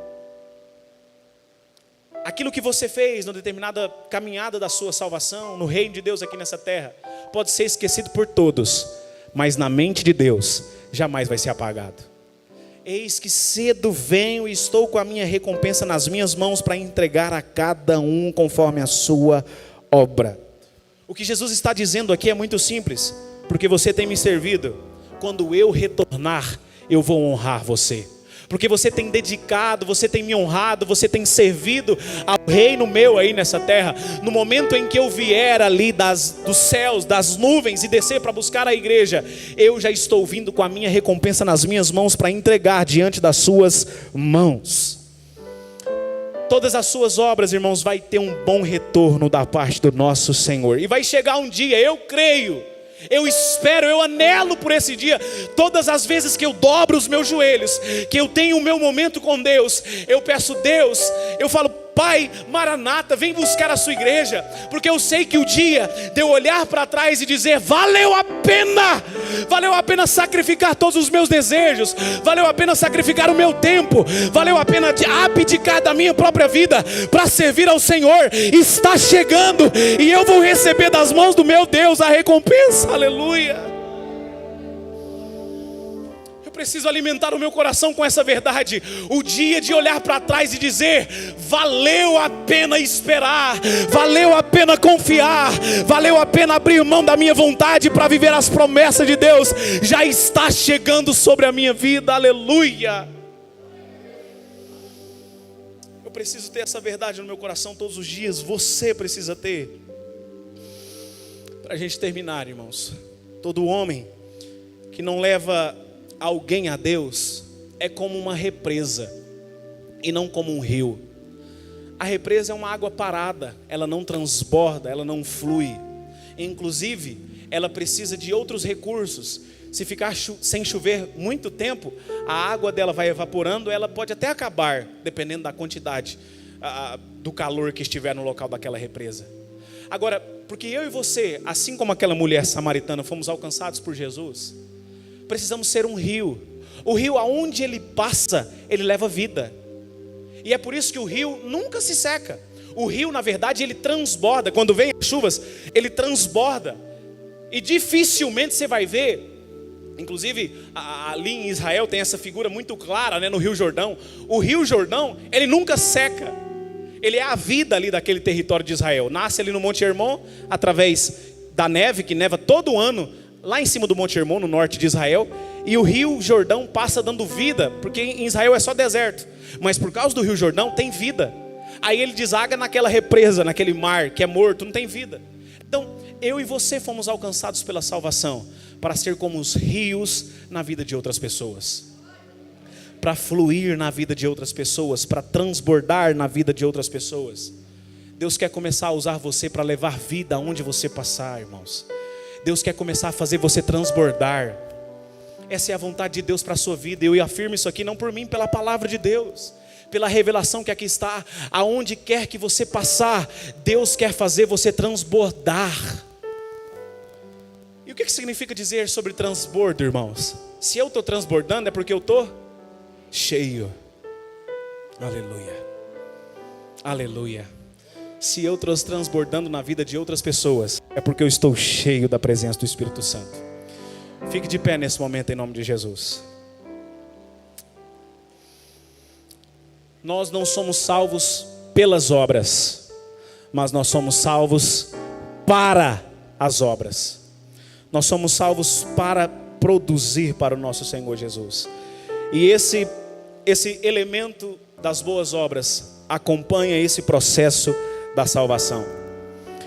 aquilo que você fez na determinada caminhada da sua salvação, no reino de Deus aqui nessa terra, pode ser esquecido por todos, mas na mente de Deus jamais vai ser apagado. Eis que cedo venho e estou com a minha recompensa nas minhas mãos para entregar a cada um conforme a sua obra. O que Jesus está dizendo aqui é muito simples, porque você tem me servido, quando eu retornar, eu vou honrar você. Porque você tem dedicado, você tem me honrado, você tem servido ao reino meu aí nessa terra. No momento em que eu vier ali dos céus, das nuvens e descer para buscar a igreja, eu já estou vindo com a minha recompensa nas minhas mãos para entregar diante das suas mãos. Todas as suas obras, irmãos, vai ter um bom retorno da parte do nosso Senhor. E vai chegar um dia, eu creio, eu espero, eu anelo por esse dia. Todas as vezes que eu dobro os meus joelhos, que eu tenho o meu momento com Deus, eu peço Deus, eu falo: Pai, Maranata, vem buscar a sua igreja. Porque eu sei que o dia de eu olhar para trás e dizer: valeu a pena sacrificar todos os meus desejos, valeu a pena sacrificar o meu tempo, valeu a pena abdicar da minha própria vida para servir ao Senhor, está chegando, e eu vou receber das mãos do meu Deus a recompensa. Aleluia. Preciso alimentar o meu coração com essa verdade. O dia de olhar para trás e dizer: valeu a pena esperar, valeu a pena confiar, valeu a pena abrir mão da minha vontade para viver as promessas de Deus, já está chegando sobre a minha vida. Aleluia. Eu preciso ter essa verdade no meu coração todos os dias. Você precisa ter. Para a gente terminar, irmãos, todo homem que não leva alguém a Deus é como uma represa e não como um rio. A represa é uma água parada, ela não transborda, ela não flui. Inclusive, ela precisa de outros recursos. Se ficar sem chover muito tempo, a água dela vai evaporando, ela pode até acabar, dependendo da quantidade do calor que estiver no local daquela represa. Agora, porque eu e você, assim como aquela mulher samaritana, fomos alcançados por Jesus, precisamos ser um rio. O rio, aonde ele passa, ele leva vida. E é por isso que o rio nunca se seca. O rio, na verdade, ele transborda. Quando vem as chuvas, ele transborda. E dificilmente você vai ver. Inclusive, ali em Israel tem essa figura muito clara, né, no Rio Jordão. O Rio Jordão, ele nunca seca. Ele é a vida ali daquele território de Israel. Nasce ali no Monte Hermon, através da neve, que neva todo ano, lá em cima do Monte Hermon, no norte de Israel. E o Rio Jordão passa dando vida, porque em Israel é só deserto, mas por causa do Rio Jordão tem vida. Aí ele desaga naquela represa, naquele mar que é morto, não tem vida. Então eu e você fomos alcançados pela salvação para ser como os rios na vida de outras pessoas, para fluir na vida de outras pessoas, para transbordar na vida de outras pessoas. Deus quer começar a usar você para levar vida aonde você passar, irmãos. Deus quer começar a fazer você transbordar. Essa é a vontade de Deus para a sua vida. Eu afirmo isso aqui não por mim, pela palavra de Deus, pela revelação que aqui está. Aonde quer que você passar, Deus quer fazer você transbordar. E o que significa dizer sobre transbordo, irmãos? Se eu estou transbordando é porque eu estou cheio. Aleluia. Aleluia. Se eu estou transbordando na vida de outras pessoas, é porque eu estou cheio da presença do Espírito Santo. Fique de pé nesse momento em nome de Jesus. Nós não somos salvos pelas obras, mas nós somos salvos para as obras. Nós somos salvos para produzir para o nosso Senhor Jesus. E esse elemento das boas obras acompanha esse processo da salvação.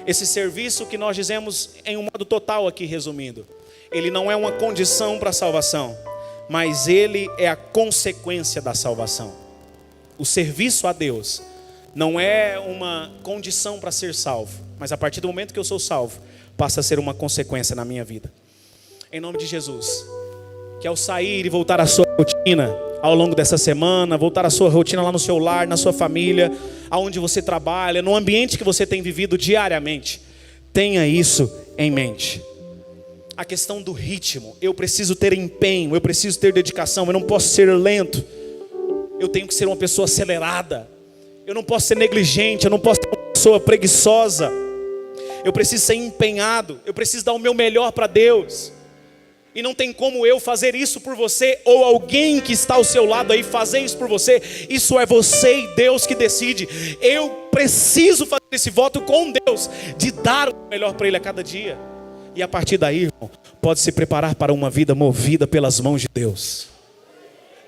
Esse serviço que nós dizemos em um modo total aqui, resumindo, ele não é uma condição para a salvação, mas ele é a consequência da salvação. O serviço a Deus não é uma condição para ser salvo, mas a partir do momento que eu sou salvo, passa a ser uma consequência na minha vida. Em nome de Jesus, que ao sair e voltar à sua rotina, ao longo dessa semana, voltar à sua rotina lá no seu lar, na sua família, aonde você trabalha, no ambiente que você tem vivido diariamente. Tenha isso em mente. A questão do ritmo, eu preciso ter empenho, eu preciso ter dedicação, eu não posso ser lento, eu tenho que ser uma pessoa acelerada, eu não posso ser negligente, eu não posso ser uma pessoa preguiçosa, eu preciso ser empenhado, eu preciso dar o meu melhor para Deus. E não tem como eu fazer isso por você, ou alguém que está ao seu lado aí fazer isso por você. Isso é você e Deus que decide. Eu preciso fazer esse voto com Deus, de dar o melhor para Ele a cada dia. E a partir daí, irmão, pode se preparar para uma vida movida pelas mãos de Deus.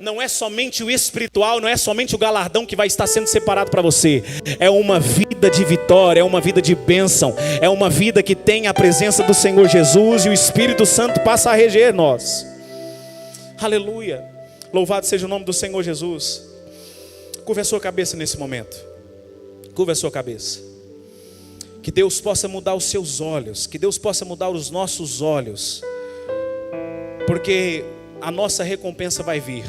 Não é somente o espiritual, não é somente o galardão que vai estar sendo separado para você. É uma vida de vitória, é uma vida de bênção, é uma vida que tem a presença do Senhor Jesus e o Espírito Santo passa a reger nós. Aleluia, louvado seja o nome do Senhor Jesus. Curva a sua cabeça nesse momento, curva a sua cabeça. Que Deus possa mudar os seus olhos, que Deus possa mudar os nossos olhos, porque a nossa recompensa vai vir.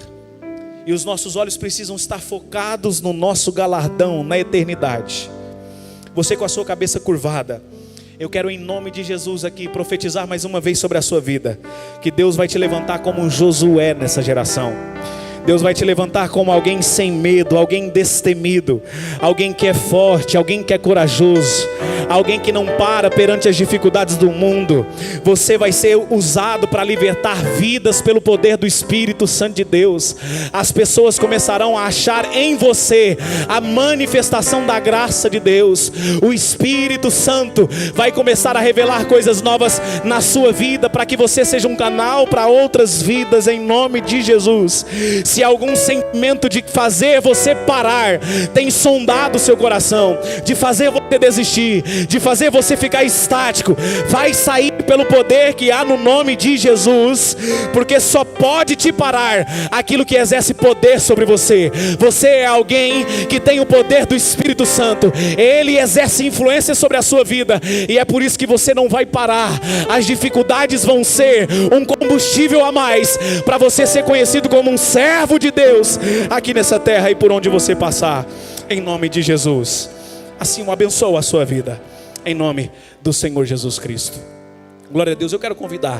E os nossos olhos precisam estar focados no nosso galardão, na eternidade. Você com a sua cabeça curvada, eu quero em nome de Jesus aqui profetizar mais uma vez sobre a sua vida. Que Deus vai te levantar como um Josué nessa geração. Deus vai te levantar como alguém sem medo, alguém destemido, alguém que é forte, alguém que é corajoso, alguém que não para perante as dificuldades do mundo. Você vai ser usado para libertar vidas pelo poder do Espírito Santo de Deus. As pessoas começarão a achar em você a manifestação da graça de Deus. O Espírito Santo vai começar a revelar coisas novas na sua vida, para que você seja um canal para outras vidas em nome de Jesus. Se algum sentimento de fazer você parar tem sondado o seu coração, de fazer você desistir, de fazer você ficar estático, vai sair pelo poder que há no nome de Jesus, porque só pode te parar aquilo que exerce poder sobre você. Você é alguém que tem o poder do Espírito Santo, Ele exerce influência sobre a sua vida, e é por isso que você não vai parar. As dificuldades vão ser um combustível a mais, para você ser conhecido como um servo de Deus, aqui nessa terra e por onde você passar, em nome de Jesus. Assim eu abençoo a sua vida, em nome do Senhor Jesus Cristo. Glória a Deus. Eu quero convidar